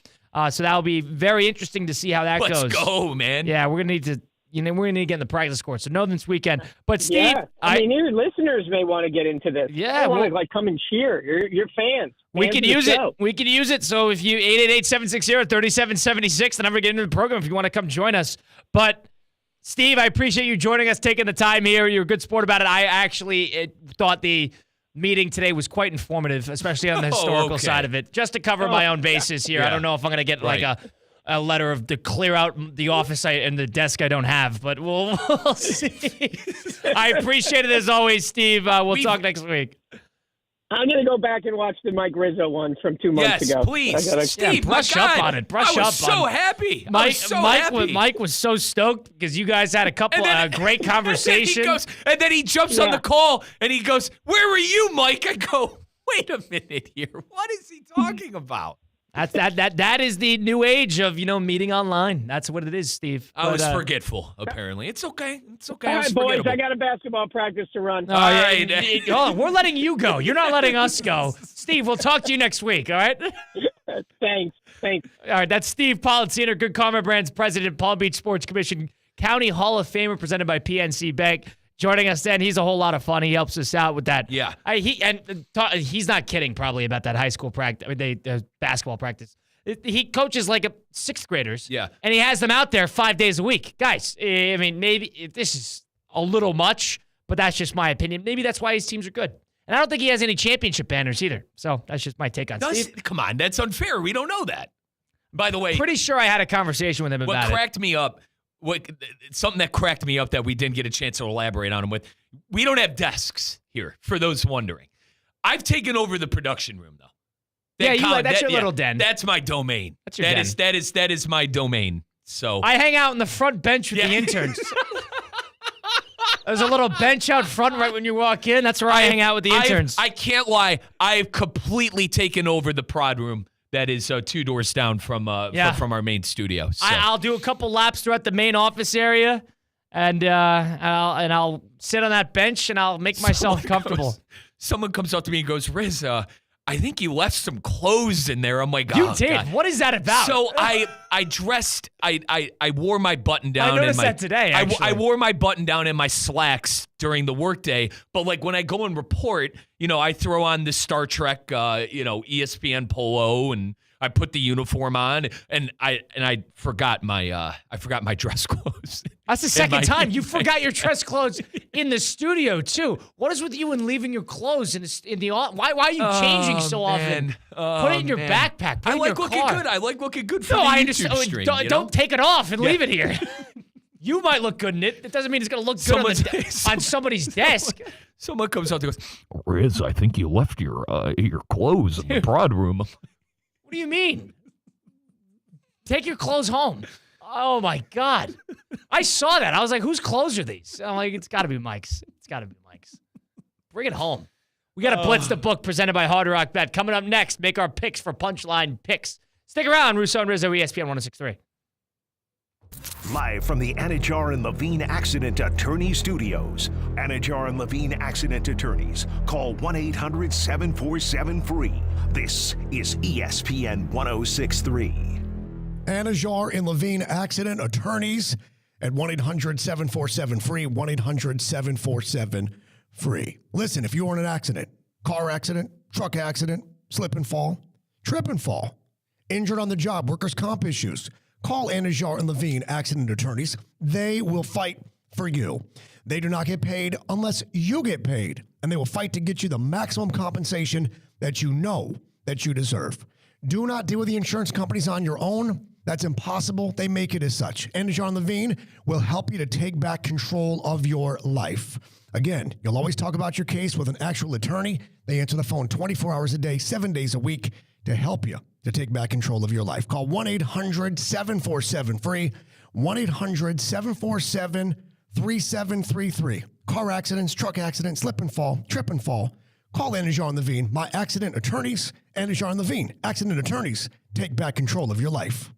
So that'll be very interesting to see how that goes. Let's go, man. Yeah, we're going to need to. We're going to get in the practice court. So know this weekend. But Steve, yeah, I mean, your listeners may want to get into this. Yeah, they want to come and cheer. You're fans. We could use it. We could use it. So if you 888-760-3776, the number to get into the program if you want to come join us. But Steve, I appreciate you joining us, taking the time here. You're a good sport about it. I actually thought the meeting today was quite informative, especially on the historical side of it. Just to cover my own bases here. Yeah. I don't know if I'm going to get like a letter to clear out the office and the desk I don't have, but we'll see. I appreciate it as always, Steve. We'll talk next week. I'm going to go back and watch the Mike Rizzo one from 2 months ago. Yes, please. Steve, brush up on it. I was so happy. Mike was so stoked because you guys had a couple great conversations. And then he jumps on the call and he goes, "Where were you, Mike?" I go, "Wait a minute here. What is he talking about?" That is the new age of meeting online. That's what it is, Steve. I was forgetful. Apparently, it's okay. It's okay. All right, boys. I got a basketball practice to run. All right. We're letting you go. You're not letting us go, Steve. We'll talk to you next week. All right. Thanks. All right. That's Steve Politziner, Good Karma Brands president, Palm Beach Sports Commission County Hall of Famer, presented by PNC Bank. Joining us then, he's a whole lot of fun. He helps us out with that. Yeah. He's not kidding probably about that high school practice, the basketball practice. He coaches like sixth graders. Yeah. And he has them out there 5 days a week. Guys, I mean, maybe this is a little much, but that's just my opinion. Maybe that's why his teams are good. And I don't think he has any championship banners either. So that's just my take on Steve. Come on, that's unfair. We don't know that. By the way, pretty sure I had a conversation with him about it. What cracked me up, something that cracked me up that we didn't get a chance to elaborate on him with, we don't have desks here, for those wondering. I've taken over the production room, though. That's your little den. That's my domain. That's your den. That is my domain. So I hang out in the front bench with the interns. There's a little bench out front right when you walk in. That's where I hang out with the interns. I can't lie. I've completely taken over the prod room. That is 2 doors down from our main studio. So. I'll do a couple laps throughout the main office area, and I'll sit on that bench and I'll make myself comfortable. Someone comes up to me and goes, "Riz, I think you left some clothes in there." I'm like, "You did? God. What is that about?" So I dressed. I wore my button down. I noticed that today. Actually, I wore my button down and my slacks during the workday. But like when I go and report, I throw on the Star Trek, ESPN polo, and I put the uniform on, and I forgot my dress clothes. That's the second time you forgot your dress clothes in the studio too. What is with you and leaving your clothes in the why are you changing so often? Put it in your backpack. Put it in your car. Good. I like looking good for the YouTube stream. Don't take it off and leave it here. You might look good in it. It doesn't mean it's going to look good on somebody's desk. Someone comes out and goes, "Riz, I think you left your clothes in the prod room." What do you mean? Take your clothes home. Oh, my God. I saw that. I was like, whose clothes are these? I'm like, it's got to be Mike's. It's got to be Mike's. Bring it home. We got a Blitz the Book presented by Hard Rock Bet. Coming up next, make our picks for Punchline Picks. Stick around, Russo and Rizzo, ESPN 106.3. Live from the Anajar and Levine Accident Attorney Studios. Anajar and Levine Accident Attorneys. Call 1-800-747-FREE. This is ESPN 106.3. Anajar and Levine Accident Attorneys at 1-800-747-FREE. 1-800-747-FREE. Listen, if you were in an accident, car accident, truck accident, slip and fall, trip and fall, injured on the job, workers' comp issues, call Anajar and Levine Accident Attorneys. They will fight for you. They do not get paid unless you get paid, and they will fight to get you the maximum compensation that you know that you deserve. Do not deal with the insurance companies on your own. That's impossible. They make it as such. Anajar and Levine will help you to take back control of your life. Again, you'll always talk about your case with an actual attorney. They answer the phone 24 hours a day, 7 days a week to help you to take back control of your life. Call 1-800-747-FREE, 1-800-747-3733. Car accidents, truck accidents, slip and fall, trip and fall. Call Anajar and Levine, my accident attorneys. Anajar and Levine, accident attorneys. Take back control of your life.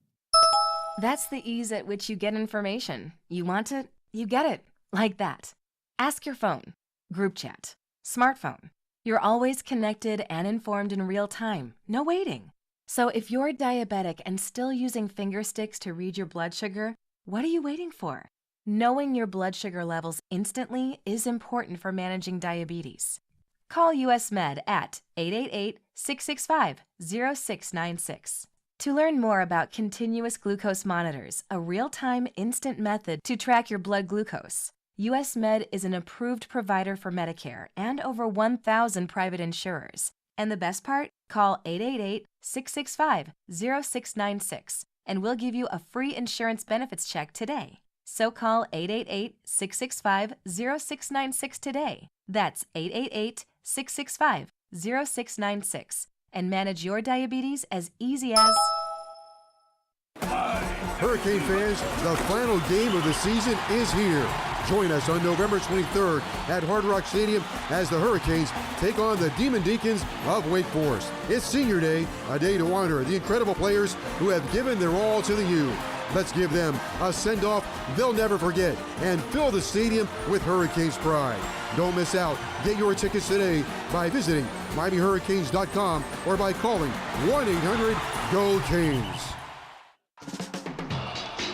That's the ease at which you get information. You want it, you get it. Like that. Ask your phone. Group chat. Smartphone. You're always connected and informed in real time. No waiting. So if you're diabetic and still using finger sticks to read your blood sugar, what are you waiting for? Knowing your blood sugar levels instantly is important for managing diabetes. Call US Med at 888-665-0696. To learn more about continuous glucose monitors, a real-time instant method to track your blood glucose, US Med is an approved provider for Medicare and over 1,000 private insurers. And the best part? Call 888-665-0696 and we'll give you a free insurance benefits check today. So call 888-665-0696 today. That's 888-665-0696 and manage your diabetes as easy as... Hurricane fans, the final game of the season is here. Join us on November 23rd at Hard Rock Stadium as the Hurricanes take on the Demon Deacons of Wake Forest. It's Senior Day, a day to honor the incredible players who have given their all to the U. Let's give them a send-off they'll never forget and fill the stadium with Hurricanes pride. Don't miss out. Get your tickets today by visiting MiamiHurricanes.com or by calling 1-800-GO-CANES.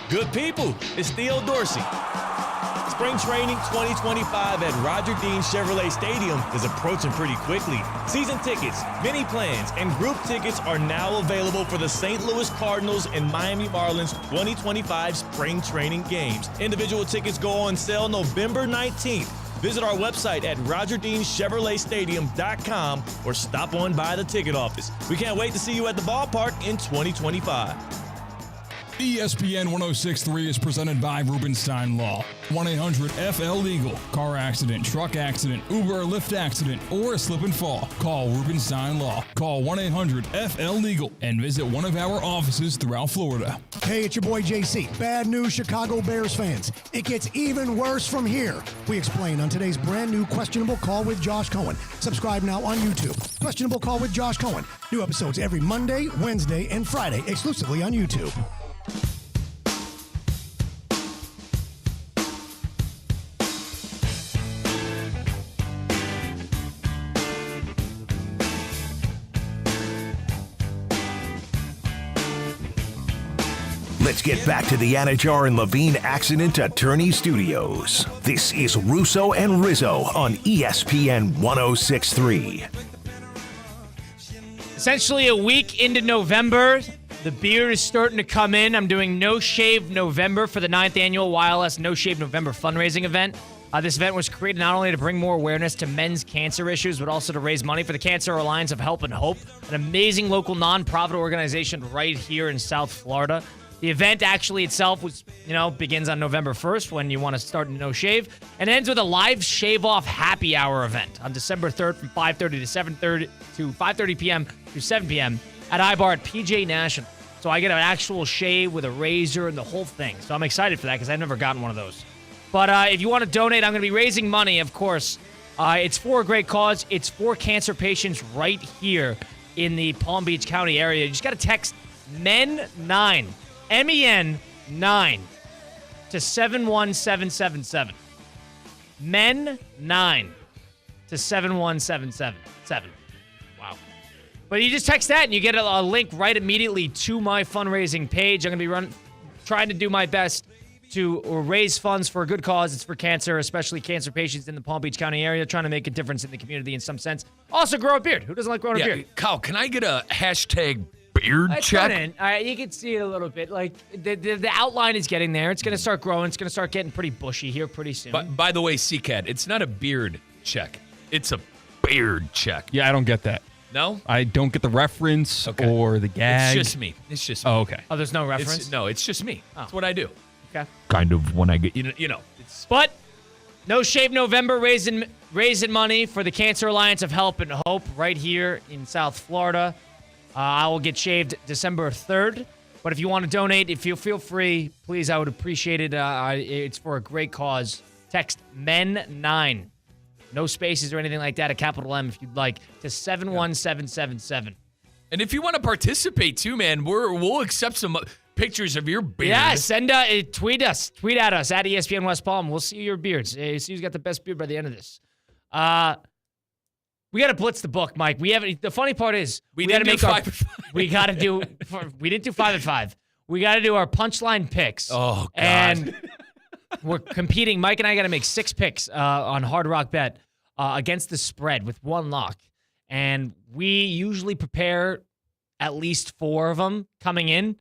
Good people, it's Theo Dorsey. Spring Training 2025 at Roger Dean Chevrolet Stadium is approaching pretty quickly. Season tickets, mini plans, and group tickets are now available for the St. Louis Cardinals and Miami Marlins 2025 Spring Training games. Individual tickets go on sale November 19th. Visit our website at RogerDeanChevroletStadium.com or stop on by the ticket office. We can't wait to see you at the ballpark in 2025. ESPN 106.3 is presented by Rubenstein Law. 1-800-FL-LEGAL. Car accident, truck accident, Uber or Lyft accident, or a slip and fall. Call Rubenstein Law. Call 1-800-FL-LEGAL and visit one of our offices throughout Florida. Hey, it's your boy JC. Bad news, Chicago Bears fans. It gets even worse from here. We explain on today's brand new Questionable Call with Josh Cohen. Subscribe now on YouTube. Questionable Call with Josh Cohen. New episodes every Monday, Wednesday, and Friday, exclusively on YouTube. Let's get back to the Anajar and Levine Accident Attorney Studios. This is Russo and Rizzo on ESPN 106.3. Essentially a week into November, the beard is starting to come in. I'm doing No Shave November for the 9th annual YLS No Shave November fundraising event. This event was created not only to bring more awareness to men's cancer issues, but also to raise money for the Cancer Alliance of Help and Hope, an amazing local nonprofit organization right here in South Florida. The event actually itself begins on November 1st when you want to start No Shave, and ends with a live shave-off happy hour event on December 3rd from 5:30 to 7:30 to 5:30 p.m. to 7 p.m. at iBar at PJ National. So I get an actual shave with a razor and the whole thing. So I'm excited for that because I've never gotten one of those. But if you want to donate, I'm going to be raising money, of course. It's for a great cause. It's for cancer patients right here in the Palm Beach County area. You just got to text MEN9. MEN9 to 71777. MEN9 to 71777. Wow. But you just text that and you get a link right immediately to my fundraising page. I'm going to be trying to do my best to raise funds for a good cause. It's for cancer, especially cancer patients in the Palm Beach County area, trying to make a difference in the community in some sense. Also, grow a beard. Who doesn't like growing a beard? Kyle, can I get a hashtag beard check? You can see it a little bit. Like the outline is getting there. It's going to start growing. It's going to start getting pretty bushy here pretty soon. But by the way, CCAT, it's not a beard check. It's a beard check. Yeah, I don't get that. No? I don't get the reference or the gag. It's just me. Oh, okay. Oh, there's no reference? It's just me. That's what I do. Okay. Kind of when I get, But No Shave November, raising money for the Cancer Alliance of Help and Hope right here in South Florida. I will get shaved December 3rd. But if you want to donate, if you feel free, please, I would appreciate it. It's for a great cause. Text MEN9 No spaces or anything like that. A capital M if you'd like to 71777. And if you want to participate too, man, we'll accept some pictures of your beard. Yeah, tweet us. Tweet at us at ESPN West Palm. We'll see your beards. See who's got the best beard by the end of this. We got to blitz the book, Mike. The funny part is we got to make 5 and 5. We got to do. We didn't do 5 and 5. We got to do our punchline picks. Oh God. And we're competing. Mike and I got to make 6 picks on Hard Rock Bet against the spread with one lock. And we usually prepare at least 4 of them coming in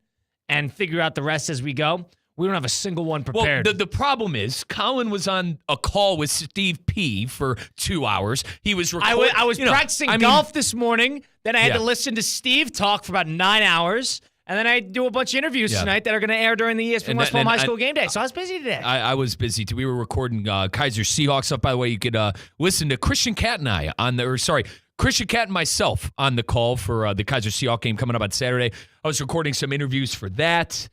and figure out the rest as we go. We don't have a single one prepared. Well, the problem is Colin was on a call with Steve P for 2 hours. He was recording. I was practicing golf this morning. Then I had to listen to Steve talk for about 9 hours. And then I do a bunch of interviews tonight that are going to air during the ESPN West Palm High School game day. So I was busy today. I was busy too. We were recording Kaiser Seahawks up. By the way, you could listen to Christian Cat and I Christian Cat and myself on the call for the Kaiser Seahawks game coming up on Saturday. I was recording some interviews for that.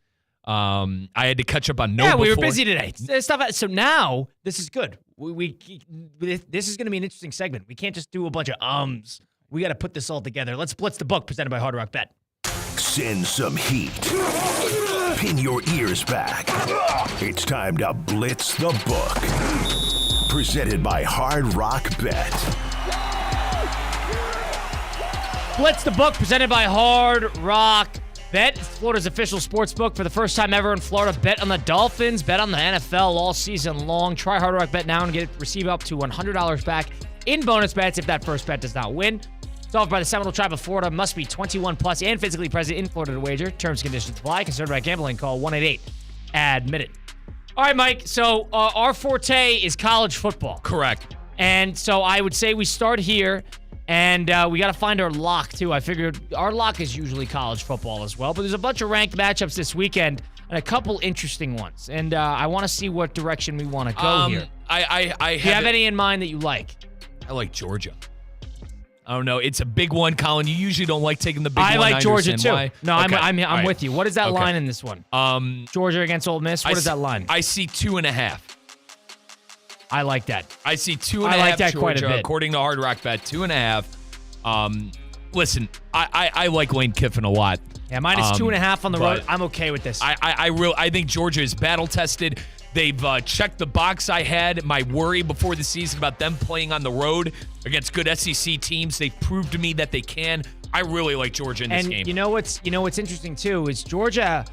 I had to catch up on we were busy today. So now this is good. This is going to be an interesting segment. We can't just do a bunch of ums. We got to put this all together. Let's blitz the book presented by Hard Rock Bet. Send some heat. Pin your ears back. It's time to blitz the book. Presented by Hard Rock Bet. Blitz the book presented by Hard Rock Bet. It's Florida's official sports book. For the first time ever in Florida, bet on the Dolphins, bet on the NFL all season long. Try Hard Rock Bet now and receive up to $100 back in bonus bets if that first bet does not win. It's offered by the Seminole Tribe of Florida. Must be 21 plus and physically present in Florida to wager. Terms and conditions apply. Concerned about gambling? Call 1-888-ADMIT-IT. All right, Mike. So our forte is college football. Correct. And so I would say we start here, and we got to find our lock, too. I figured our lock is usually college football as well, but there's a bunch of ranked matchups this weekend and a couple interesting ones. And I want to see what direction we want to go here. Do you have any in mind that you like? I like Georgia. I don't know. It's a big one, Colin. You usually don't like taking the big one. I like Georgia, too. Why. No, okay. I'm with you. What is that line in this one? Georgia against Ole Miss? What is that line? I see 2.5. I like that. I see 2.5. I like that Georgia, quite a bit. According to Hard Rock Bet, 2.5. Listen, I like Lane Kiffin a lot. Yeah, minus 2.5 on the road. I'm okay with this. I think Georgia is battle tested. They've checked the box. I had my worry before the season about them playing on the road against good SEC teams. They've proved to me that they can. I really like Georgia in this game. And you know what's interesting too is Georgia.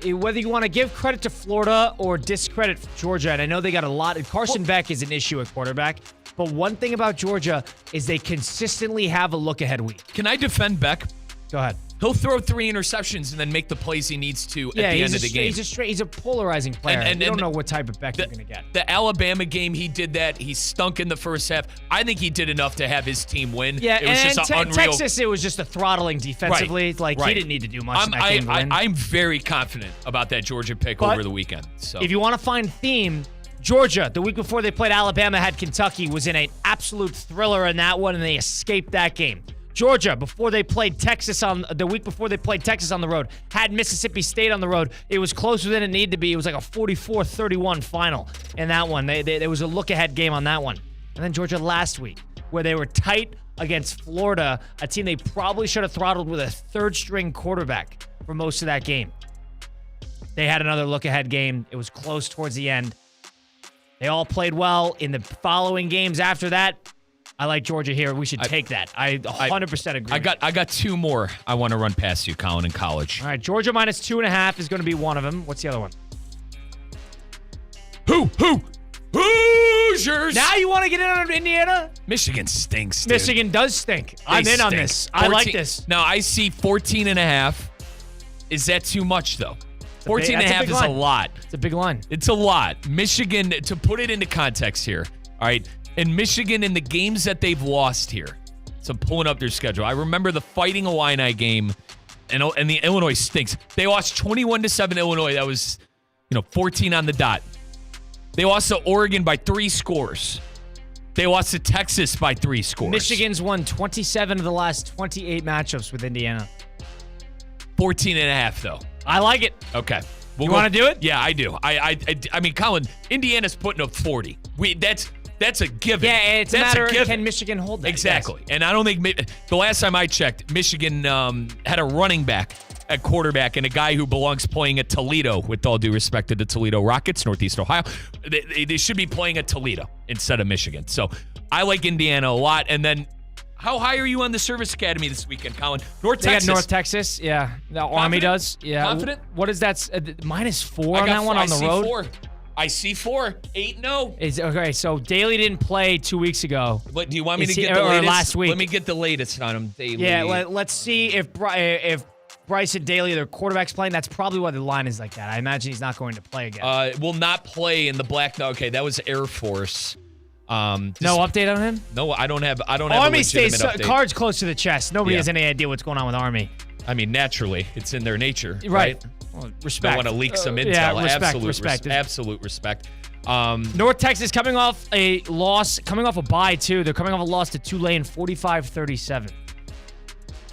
Whether you want to give credit to Florida or discredit Georgia, and I know they got a lot. Carson Beck is an issue at quarterback, but one thing about Georgia is they consistently have a look-ahead week. Can I defend Beck? Go ahead. He'll throw 3 interceptions and then make the plays he needs to at the end of the game. He's a polarizing player. And you don't know what type of Beck you're going to get. The Alabama game, he did that. He stunk in the first half. I think he did enough to have his team win. Yeah, it was just an unreal. Texas, it was just a throttling defensively. Right. He didn't need to do much in that game to win. I'm very confident about that Georgia pick over the weekend. So if you want to find theme, Georgia, the week before they played Alabama, had Kentucky, was in an absolute thriller in that one, and they escaped that game. Georgia, before they played Texas the week before they played Texas on the road, had Mississippi State on the road. It was closer than it needed to be. It was like a 44-31 final in that one. There was a look-ahead game on that one. And then Georgia last week, where they were tight against Florida, a team they probably should have throttled with a third-string quarterback for most of that game. They had another look-ahead game. It was close towards the end. They all played well in the following games after that. I like Georgia here. We should take that. I 100% agree. I got 2 more I want to run past you, Colin, in college. All right, Georgia minus 2.5 is going to be one of them. What's the other one? Hoosiers. Now you want to get in on Indiana? Michigan stinks, dude. Michigan does stink. I'm in on this. I like this. Now, I see 14.5. Is that too much, though? 14.5 is a lot. It's a big line. It's a lot. Michigan, to put it into context here, all right, in Michigan, in the games that they've lost here, so I'm pulling up their schedule. I remember the Fighting Illini game, and the Illinois stinks. They lost 21-7 Illinois. That was, 14 on the dot. They lost to Oregon by 3 scores. They lost to Texas by 3 scores. Michigan's won 27 of the last 28 matchups with Indiana. 14.5, though. I like it. Okay. You want to do it? Yeah, I do. I mean, Colin, Indiana's putting up 40. That's a given. Yeah, it's a matter of can Michigan hold that? Exactly. Yes. And I don't think the last time I checked, Michigan had a running back at quarterback and a guy who belongs playing at Toledo, with all due respect to the Toledo Rockets, Northeast Ohio. They should be playing at Toledo instead of Michigan. So I like Indiana a lot. And then how high are you on the Service Academy this weekend, Colin? Texas. They got North Texas, yeah. The Army does. Yeah. Confident? What is that? -4 on that one on the road? I see 4. 8-0. Okay, so Daly didn't play 2 weeks ago. What, do you want me to get the latest? Or last week. Let me get the latest on him, Daly. Yeah, let's see if Bryce and Daly, their quarterback's playing. That's probably why the line is like that. I imagine he's not going to play again. Will not play in the black. Okay, that was Air Force. No update on him? No, I don't have Army a stays update. Cards close to the chest. Nobody has any idea what's going on with Army. I mean, naturally, it's in their nature, right? Well, respect. Don't want to leak some intel. Yeah, respect. Absolute respect. North Texas coming off a loss, coming off a bye too. They're coming off a loss to Tulane, 45-37.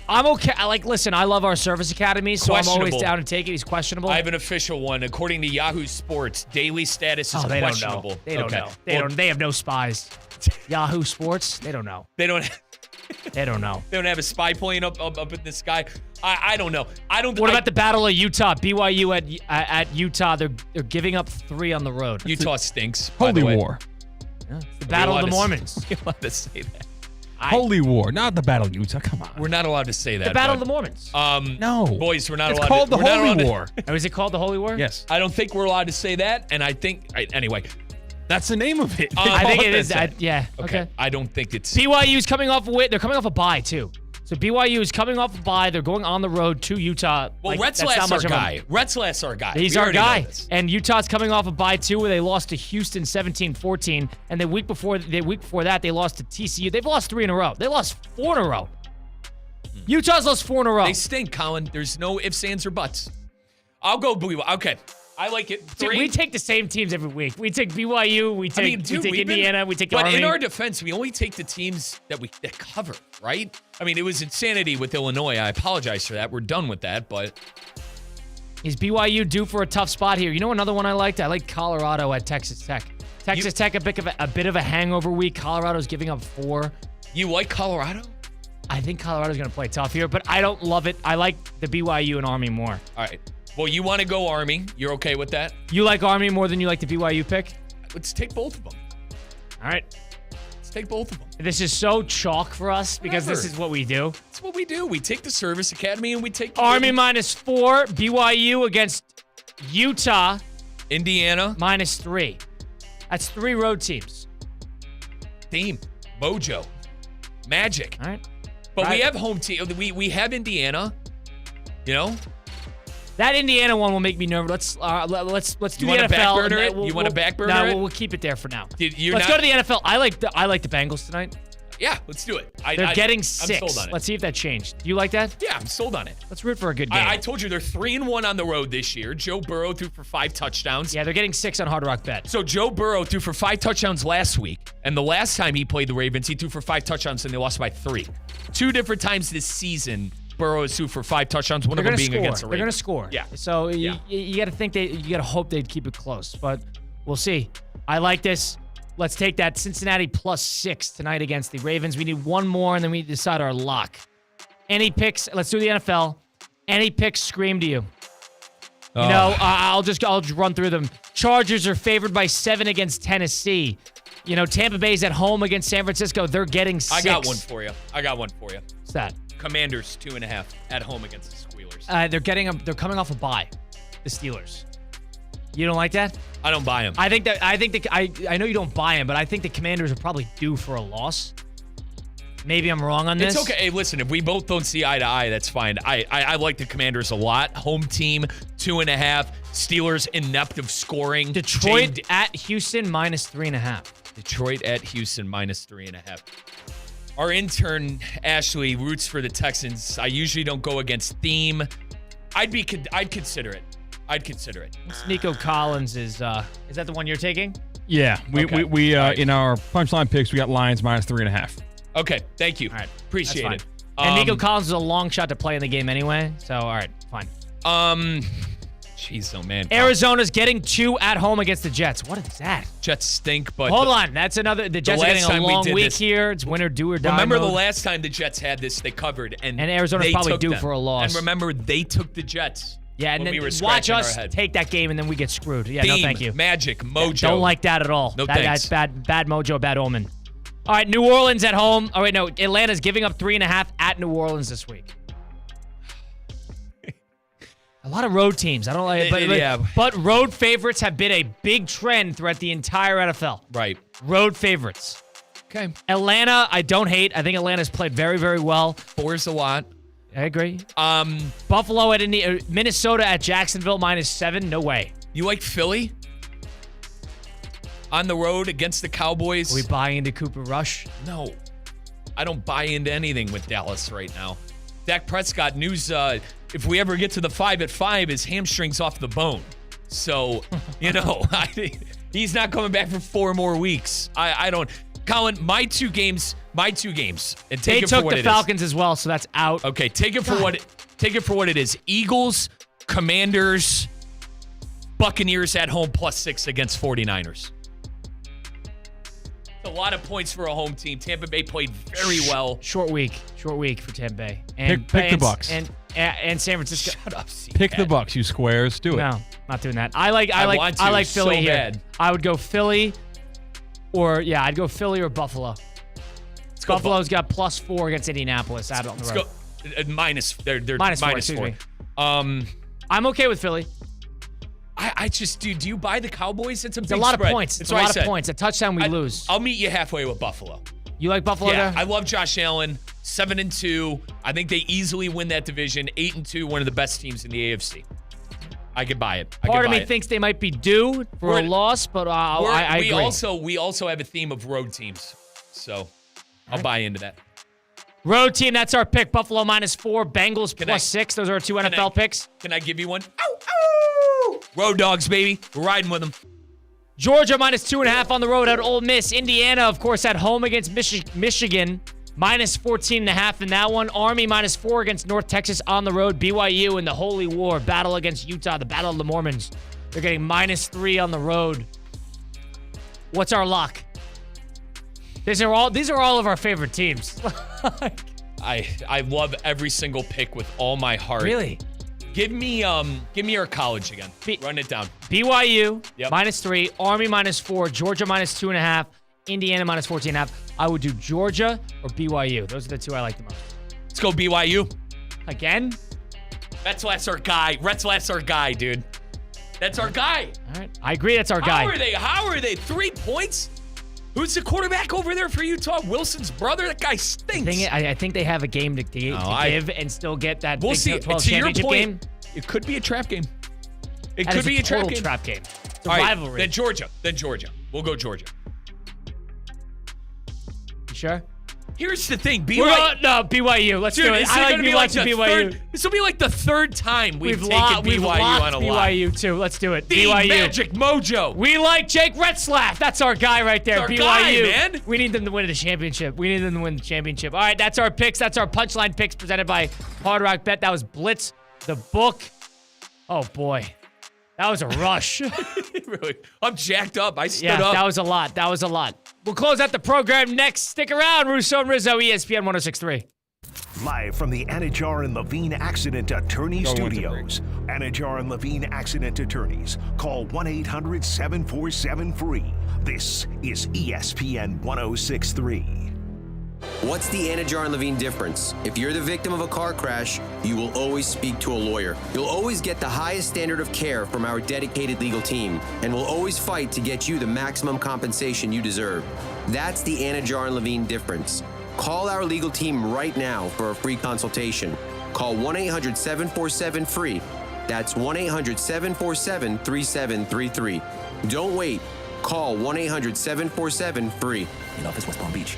I'm okay. Listen, I love our service academy, so I'm always down to take it. He's questionable. I have an official one. According to Yahoo Sports, Daly status is questionable. They don't know. They have no spies. Yahoo Sports, they don't know. They don't know. They don't have a spy plane up in the sky. I don't know. What about the Battle of Utah? BYU at Utah, they're giving up 3 on the road. Utah stinks. Holy war. Yeah, it's the Battle of the Mormons. You're allowed to say that. Holy war, not the Battle of Utah. Come on. We're not allowed to say that. The Battle of the Mormons. No. Boys, we're not allowed to. It's called the Holy War. Oh, is it called the Holy War? Yes. I don't think we're allowed to say that, and I think anyway. That's the name of it. I think it is. Yeah. Okay. I don't think it's. BYU's coming off they're coming off a bye too. So BYU is coming off a bye. They're going on the road to Utah. Well, Retzlaff's our guy. Retzlaff's our guy. He's our guy. And Utah's coming off a bye too, where they lost to Houston 17-14, and the week before that they lost to TCU. They've lost 3 in a row. They lost 4 in a row. Utah's lost 4 in a row. They stink, Colin. There's no ifs, ands, or buts. I'll go BYU. Okay. I like it. 3. Dude, we take the same teams every week. We take BYU. We take Indiana. We take Army. But in our defense, we only take the teams that cover, right? I mean, it was insanity with Illinois. I apologize for that. We're done with that, but... Is BYU due for a tough spot here? You know another one I liked? I like Colorado at Texas Tech. Texas Tech, a bit of a hangover week. Colorado's giving up 4. You like Colorado? I think Colorado's going to play tough here, but I don't love it. I like the BYU and Army more. All right. Well, you want to go Army. You're okay with that? You like Army more than you like the BYU pick? Let's take both of them. All right. Let's take both of them. This is so chalk for us because this is what we do. It's what we do. We take the Service Academy and we take... Army -4. BYU against Utah. Indiana. -3. That's 3 road teams. Theme. Mojo. Magic. All right. But we have home team. We have Indiana. You know? That Indiana one will make me nervous. Let's do the NFL. Backburner it? You want to backburner it? No, we'll keep it there for now. Let's go to the NFL. I like the Bengals tonight. Yeah, let's do it. They're getting 6. I'm sold on it. Let's see if that changed. Do you like that? Yeah, I'm sold on it. Let's root for a good game. I told you they're 3-1 on the road this year. Joe Burrow threw for 5 touchdowns. Yeah, they're getting 6 on Hard Rock Bet. So Joe Burrow threw for 5 touchdowns last week, and the last time he played the Ravens, he threw for 5 touchdowns and they lost by 3. 2 different times this season, Burrow has threw for 5 touchdowns, one of them being against the Ravens. They're going to score. Yeah. So you got to think you got to hope they'd keep it close, but we'll see. I like this. Let's take that Cincinnati +6 tonight against the Ravens. We need one more, and then we decide our lock. Any picks? Let's do the NFL. Any picks scream to you? You know, I'll just run through them. Chargers are favored by 7 against Tennessee. You know, Tampa Bay's at home against San Francisco. They're getting 6. I got one for you. What's that? Commanders 2.5 at home against the Squealers. They're coming off a bye. The Steelers. You don't like that? I don't buy them. I know you don't buy them, but I think the Commanders are probably due for a loss. Maybe I'm wrong on this. It's okay. Hey, listen, if we both don't see eye to eye, that's fine. I like the Commanders a lot. Home team, 2.5. Steelers inept of scoring. Detroit at Houston -3.5. Detroit at Houston -3.5. Our intern, Ashley, roots for the Texans. I usually don't go against theme. I'd consider it. Nico Collins is that the one you're taking? Yeah. We in our punchline picks, we got Lions -3.5. Okay, thank you. All right. Appreciate it. And Nico Collins is a long shot to play in the game anyway, so all right, fine. Jeez, oh man. Arizona's getting 2 at home against the Jets. What is that? Jets stink, but hold on. That's another. The Jets are getting a long week here. It's winner do or die. Remember mode. the last time the Jets had this, they covered, and Arizona's probably due for a loss. And remember, they took the Jets. Yeah, and when then we were watch scratching us our head. take that game, and then we get screwed. Yeah, Beam, no, thank you. Magic, mojo. Don't like that at all. No That's thanks. bad mojo, bad omen. All right, New Orleans at home. Oh wait, no, Atlanta's giving up 3.5 at New Orleans this week. A lot of road teams. I don't like it, but road favorites have been a big trend throughout the entire NFL. Right. Road favorites. Okay. Atlanta, I don't hate. I think Atlanta's played very, very well. 4's a lot. I agree. Buffalo at Minnesota at Jacksonville -7. No way. You like Philly? On the road against the Cowboys? Are we buying into Cooper Rush? No. I don't buy into anything with Dallas right now. Dak Prescott, news, if we ever get to the 5-5, his hamstring's off the bone. So, he's not coming back for 4 more weeks. I don't. Colin, my two games, and take they it for took what the it Falcons is. as well, so that's out. Okay, take it for what it is. Eagles, Commanders, Buccaneers at home +6 against 49ers. A lot of points for a home team. Tampa Bay played very well. Short week for Tampa Bay. And pick the Bucks. And San Francisco. Shut up, Pick the Bucks, you squares. Do it. No, not doing that. I like Philly so here. bad. I would go Philly, I'd go Philly or Buffalo. Buffalo's got +4 against Indianapolis out on the road. Let's go minus. They're -4. Excuse me. I'm okay with Philly. I just do you buy the Cowboys? It's a big lot spread. of points. It's a lot of points. A touchdown, we lose. I'll meet you halfway with Buffalo. You like Buffalo? Yeah, there? I love Josh Allen. 7-2. I think they easily win that division. 8-2. One of the best teams in the AFC. I could buy it. Part of me thinks they might be due for a loss, but I agree. We also have a theme of road teams, so I'll buy into that. Road team, that's our pick. Buffalo -4, Bengals +6. Those are our 2 NFL picks. Can I give you one? Ow, ow! Road dogs, baby. We're riding with them. Georgia -2.5 on the road at Ole Miss. Indiana, of course, at home against Michigan. -14.5 in that one. Army -4 against North Texas on the road. BYU in the Holy War. Battle against Utah. The Battle of the Mormons. They're getting -3 on the road. What's our lock? These are all of our favorite teams. I love every single pick with all my heart. Really? Give me your college again. Run it down. BYU Yep. -3, Army -4, Georgia -2.5, Indiana -14.5. I would do Georgia or BYU. Those are the 2 I like the most. Let's go BYU. Again? That's our guy. That's our guy, dude. That's our guy. All right. I agree that's our guy. How are they? 3 points? Who's the quarterback over there for Utah? Wilson's brother? That guy stinks. I think they have a game to give and still get that we'll Big see. 12 To your championship point, game. it could be a trap game. It That could is be a trap total game. trap game. It's a All right, rivalry. Then Georgia. We'll go Georgia. You sure? Here's the thing. No, BYU. Let's do it. I like BYU. This will be like the 3rd time we've taken locked BYU on a lot. BYU too. Let's do it. The BYU. Magic Mojo. We like Jake Retzlaff. That's our guy right there. That's our BYU. guy, man. We need them to win the championship. All right, that's our picks. That's our punchline picks presented by Hard Rock Bet. That was Blitz, the book. Oh boy, that was a rush. Really, I'm jacked up. I stood yeah, up. that was a lot. We'll close out the program next. Stick around. Russo Rizzo, ESPN 106.3. Live from the Anajar and Levine Accident Attorney Studios. Anajar and Levine Accident Attorneys. Call 1-800-747-FREE. This is ESPN 106.3. What's the Anajar and Levine difference? If you're the victim of a car crash, you will always speak to a lawyer. You'll always get the highest standard of care from our dedicated legal team, and we'll always fight to get you the maximum compensation you deserve. That's the Anajar and Levine difference. Call our legal team right now for a free consultation. Call 1-800-747-FREE. That's 1-800-747-3733. Don't wait. Call 1-800-747-FREE. In office, West Palm Beach.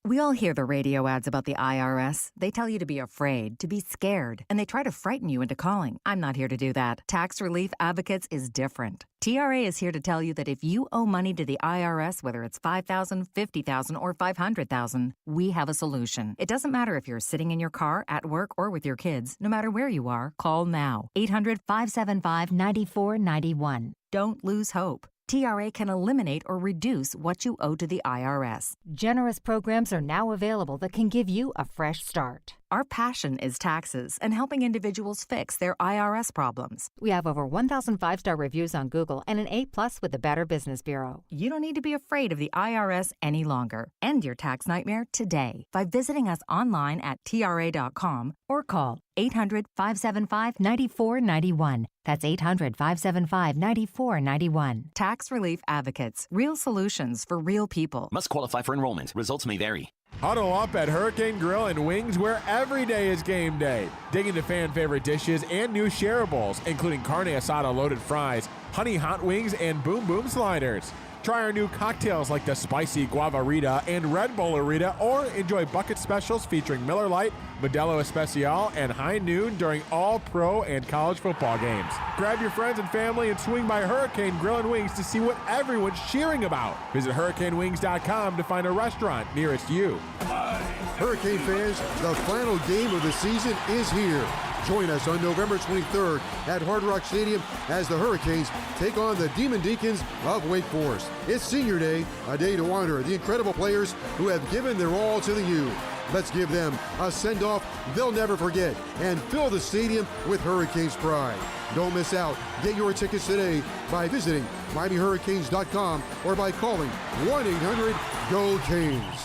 We all hear the radio ads about the IRS. They tell you to be afraid, to be scared, and they try to frighten you into calling. I'm not here to do that. Tax Relief Advocates is different. TRA is here to tell you that if you owe money to the IRS, whether it's $5,000, $50,000, or $500,000, we have a solution. It doesn't matter if you're sitting in your car, at work, or with your kids. No matter where you are, call now. 800-575-9491. Don't lose hope. TRA can eliminate or reduce what you owe to the IRS. Generous programs are now available that can give you a fresh start. Our passion is taxes and helping individuals fix their IRS problems. We have over 1,000 5-star reviews on Google and an A+ with the Better Business Bureau. You don't need to be afraid of the IRS any longer. End your tax nightmare today by visiting us online at TRA.com or call 800-575-9491. That's 800-575-9491. Tax Relief Advocates. Real solutions for real people. Must qualify for enrollment. Results may vary. Huddle up at Hurricane Grill and Wings, where every day is game day. Dig into fan favorite dishes and new shareables, including carne asada loaded fries, honey hot wings, and boom boom sliders. Try our new cocktails like the spicy Guavarita and Red Bullerita, or enjoy bucket specials featuring Miller Lite, Modelo Especial, and High Noon during all pro and college football games. Grab your friends and family and swing by Hurricane Grill and Wings to see what everyone's cheering about. Visit hurricanewings.com to find a restaurant nearest you. Hurricane fans, the final game of the season is here. Join us on November 23rd at Hard Rock Stadium as the Hurricanes take on the Demon Deacons of Wake Forest. It's Senior Day, a day to honor the incredible players who have given their all to the U. Let's give them a send-off they'll never forget and fill the stadium with Hurricanes pride. Don't miss out. Get your tickets today by visiting MiamiHurricanes.com or by calling 1-800-GO-CANES.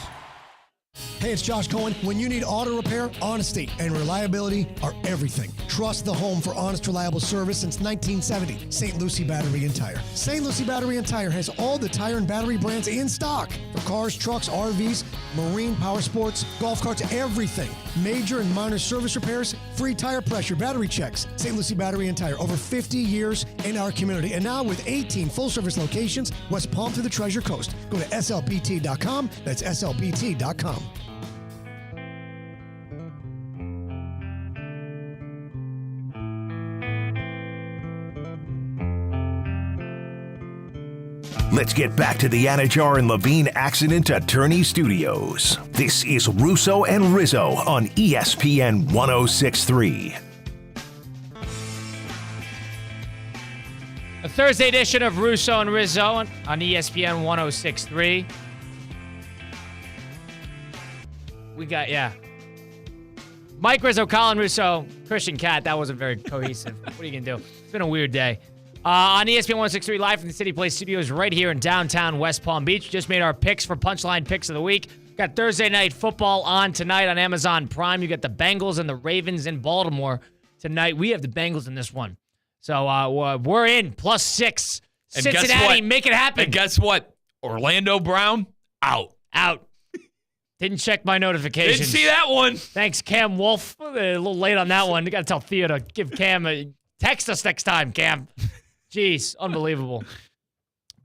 Hey, it's Josh Cohen. When you need auto repair, honesty and reliability are everything. Trust the home for honest, reliable service since 1970. St. Lucie Battery and Tire. St. Lucie Battery and Tire has all the tire and battery brands in stock for cars, trucks, RVs, marine, power sports, golf carts, everything. Major and minor service repairs, free tire pressure, battery checks. St. Lucie Battery and Tire, over 50 years in our community. And now with 18 full-service locations, West Palm to the Treasure Coast. Go to slbt.com. That's slbt.com. Let's get back to the Anajar and Levine Accident Attorney Studios. This is Russo and Rizzo on ESPN 106.3. A Thursday edition of Russo and Rizzo on ESPN 106.3. We got, Mike Rizzo, Colin Russo, Christian Cat. That wasn't very cohesive. What are you going to do? It's been a weird day. On ESPN 106.3, live from the City Place Studios right here in downtown West Palm Beach. Just made our picks for Punchline Picks of the Week. Got Thursday Night Football on tonight on Amazon Prime. You got the Bengals and the Ravens in Baltimore tonight. We have the Bengals in this one. So we're in +6. And Cincinnati, make it happen. And guess what? Orlando Brown, out. Didn't check my notifications. Didn't see that one. Thanks, Cam Wolf. A little late on that one. You got to tell Theo to give Cam a text us next time, Cam. Jeez, unbelievable.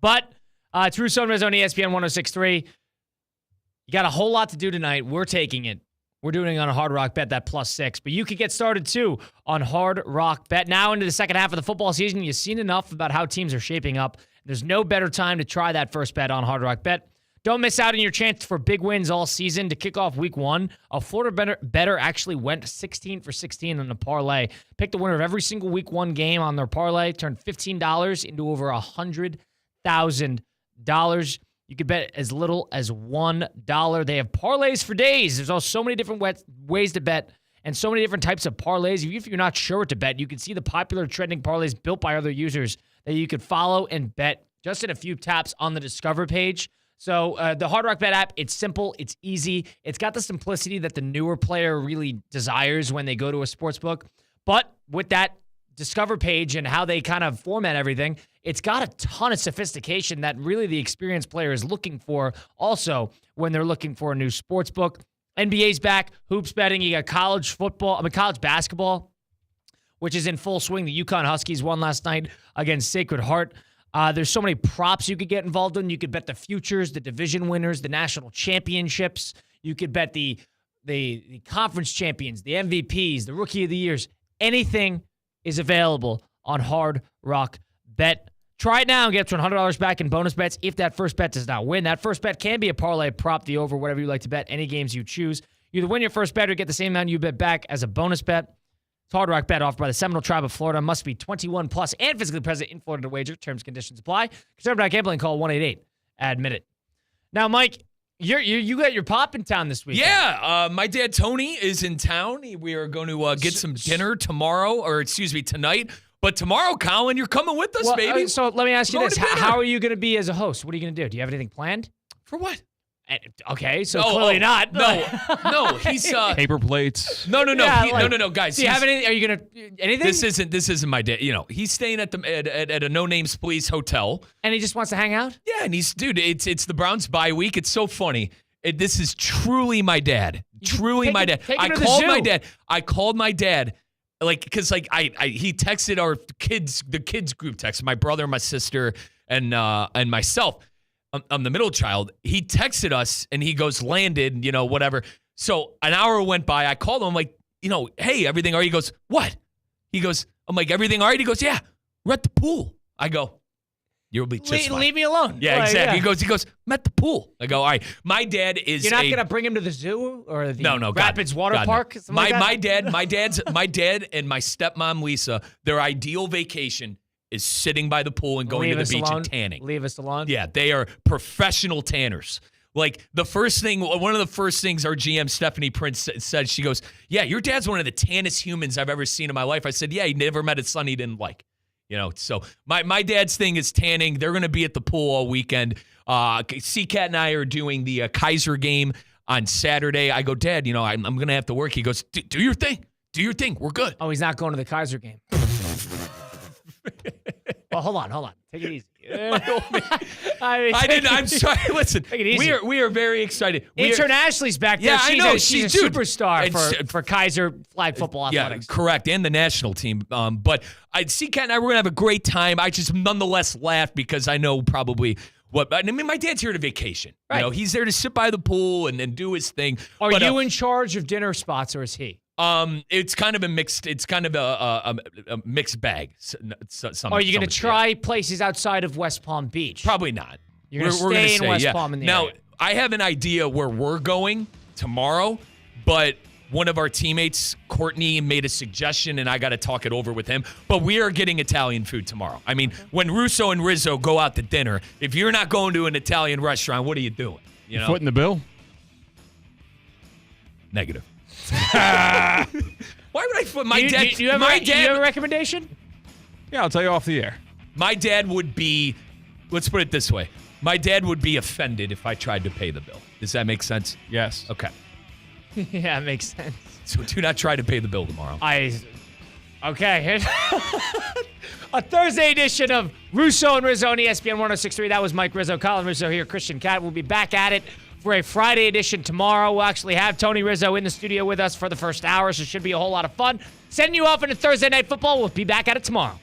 But it's Russo and Rizzo on ESPN 106.3. You got a whole lot to do tonight. We're taking it. We're doing it on a Hard Rock Bet, that +6. But you could get started, too, on Hard Rock Bet. Now into the second half of the football season, you've seen enough about how teams are shaping up. There's no better time to try that first bet on Hard Rock Bet. Don't miss out on your chance for big wins all season. To kick off week 1, a Florida bettor actually went 16 for 16 on the parlay. Picked the winner of every single week 1 game on their parlay. Turned $15 into over $100,000. You could bet as little as $1. They have parlays for days. There's also so many different ways to bet and so many different types of parlays. Even if you're not sure what to bet, you can see the popular trending parlays built by other users that you could follow and bet just in a few taps on the Discover page. So the Hard Rock Bet app, it's simple, it's easy. It's got the simplicity that the newer player really desires when they go to a sports book. But with that Discover page and how they kind of format everything, it's got a ton of sophistication that really the experienced player is looking for also when they're looking for a new sports book. NBA's back, hoops betting, you got college basketball, which is in full swing. The UConn Huskies won last night against Sacred Heart. There's so many props you could get involved in. You could bet the futures, the division winners, the national championships. You could bet the conference champions, the MVPs, the Rookie of the Years. Anything is available on Hard Rock Bet. Try it now and get up to $100 back in bonus bets if that first bet does not win. That first bet can be a parlay, prop, the over, whatever you like to bet, any games you choose. You either win your first bet or get the same amount you bet back as a bonus bet. It's Hard Rock Bet offered by the Seminole Tribe of Florida. Must be 21 plus and physically present in Florida to wager. Terms and conditions apply. Consumer gambling, call 1-888-ADMIT-IT. Now, Mike, you got your pop in town this week. Yeah, my dad Tony is in town. We are going to get some dinner tonight. But tomorrow, Colin, you're coming with us, baby. So let me ask you this. How are you going to be as a host? What are you going to do? Do you have anything planned? For what? Okay, so clearly not. No, he's paper plates. No, Yeah, no, guys. Do you have anything? Are you going to anything? This isn't my dad. He's staying at a No Names Please hotel, and he just wants to hang out. Yeah, and it's the Browns bye week. It's so funny. This is truly my dad. Truly my dad. I called my dad. Because he texted the kids group text, my brother, my sister, and myself. I'm the middle child. He texted us and he goes, landed, whatever. So an hour went by. I called him. I'm like, hey, everything all right? He goes, what? He goes, I'm like, everything all right? He goes, yeah, we're at the pool. I go, you'll be just fine. Leave me alone. Yeah, exactly. Yeah. He goes, I'm at the pool. I go, all right. My dad is. You're not going to bring him to the zoo or the no, Rapids water park? No. My dad and my stepmom Lisa, their ideal vacation is sitting by the pool and going to the beach and tanning. Leave us alone. Yeah, they are professional tanners. One of the first things our GM Stephanie Prince said, she goes, yeah, your dad's one of the tannest humans I've ever seen in my life. I said, yeah, he never met a son he didn't like. So my dad's thing is tanning. They're going to be at the pool all weekend. C-Cat and I are doing the Kaiser game on Saturday. I go, Dad, I'm going to have to work. He goes, do your thing. Do your thing. We're good. Oh, he's not going to the Kaiser game. Well, hold on. Take it easy. I'm sorry. Listen, take it easy. We are very excited. Ashley's back there. Yeah, I know. She's a superstar for Kaiser flag football athletics. Yeah, correct, and the national team. But C-Cat and I, we're going to have a great time. I just nonetheless laugh because I know probably what. I mean, my dad's here to vacation. Right. He's there to sit by the pool and do his thing. Are you in charge of dinner spots, or is he? It's kind of a mixed. It's kind of a mixed bag. Are you going to try places outside of West Palm Beach? Probably not. You're going to stay in West Palm in the area. Now, I have an idea where we're going tomorrow, but one of our teammates, Courtney, made a suggestion, and I got to talk it over with him. But we are getting Italian food tomorrow. I mean, when Russo and Rizzo go out to dinner, if you're not going to an Italian restaurant, what are you doing? Foot in the bill? Negative. Why would I put my dad? Do you have a recommendation? Yeah, I'll tell you off the air. My dad would be, let's put it this way. My dad would be offended if I tried to pay the bill. Does that make sense? Yes. Okay. Yeah, it makes sense. So do not try to pay the bill tomorrow. Okay. A Thursday edition of Russo and Rizzo on ESPN 106.3. That was Mike Rizzo, Colin Rizzo here, Christian Cat. We'll be back at it for a Friday edition tomorrow. We'll actually have Tony Rizzo in the studio with us for the first hour, so it should be a whole lot of fun. Sending you off into Thursday Night Football. We'll be back at it tomorrow.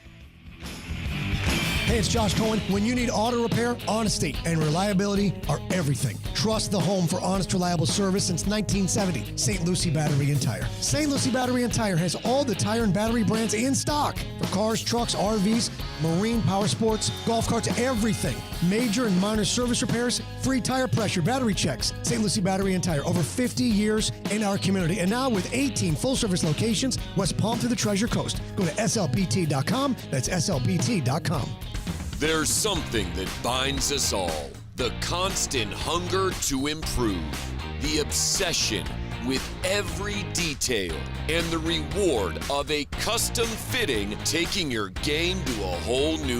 Hey, it's Josh Cohen. When you need auto repair, honesty and reliability are everything. Trust the home for honest, reliable service since 1970. St. Lucie Battery and Tire. St. Lucie Battery and Tire has all the tire and battery brands in stock for cars, trucks, RVs, marine, power sports, golf carts, everything. Major and minor service repairs, free tire pressure, battery checks. St. Lucie Battery and Tire, over 50 years in our community. And now with 18 full-service locations, West Palm to the Treasure Coast. Go to slpt.com. That's slpt.com. There's something that binds us all. The constant hunger to improve. The obsession with every detail. And the reward of a custom fitting taking your game to a whole new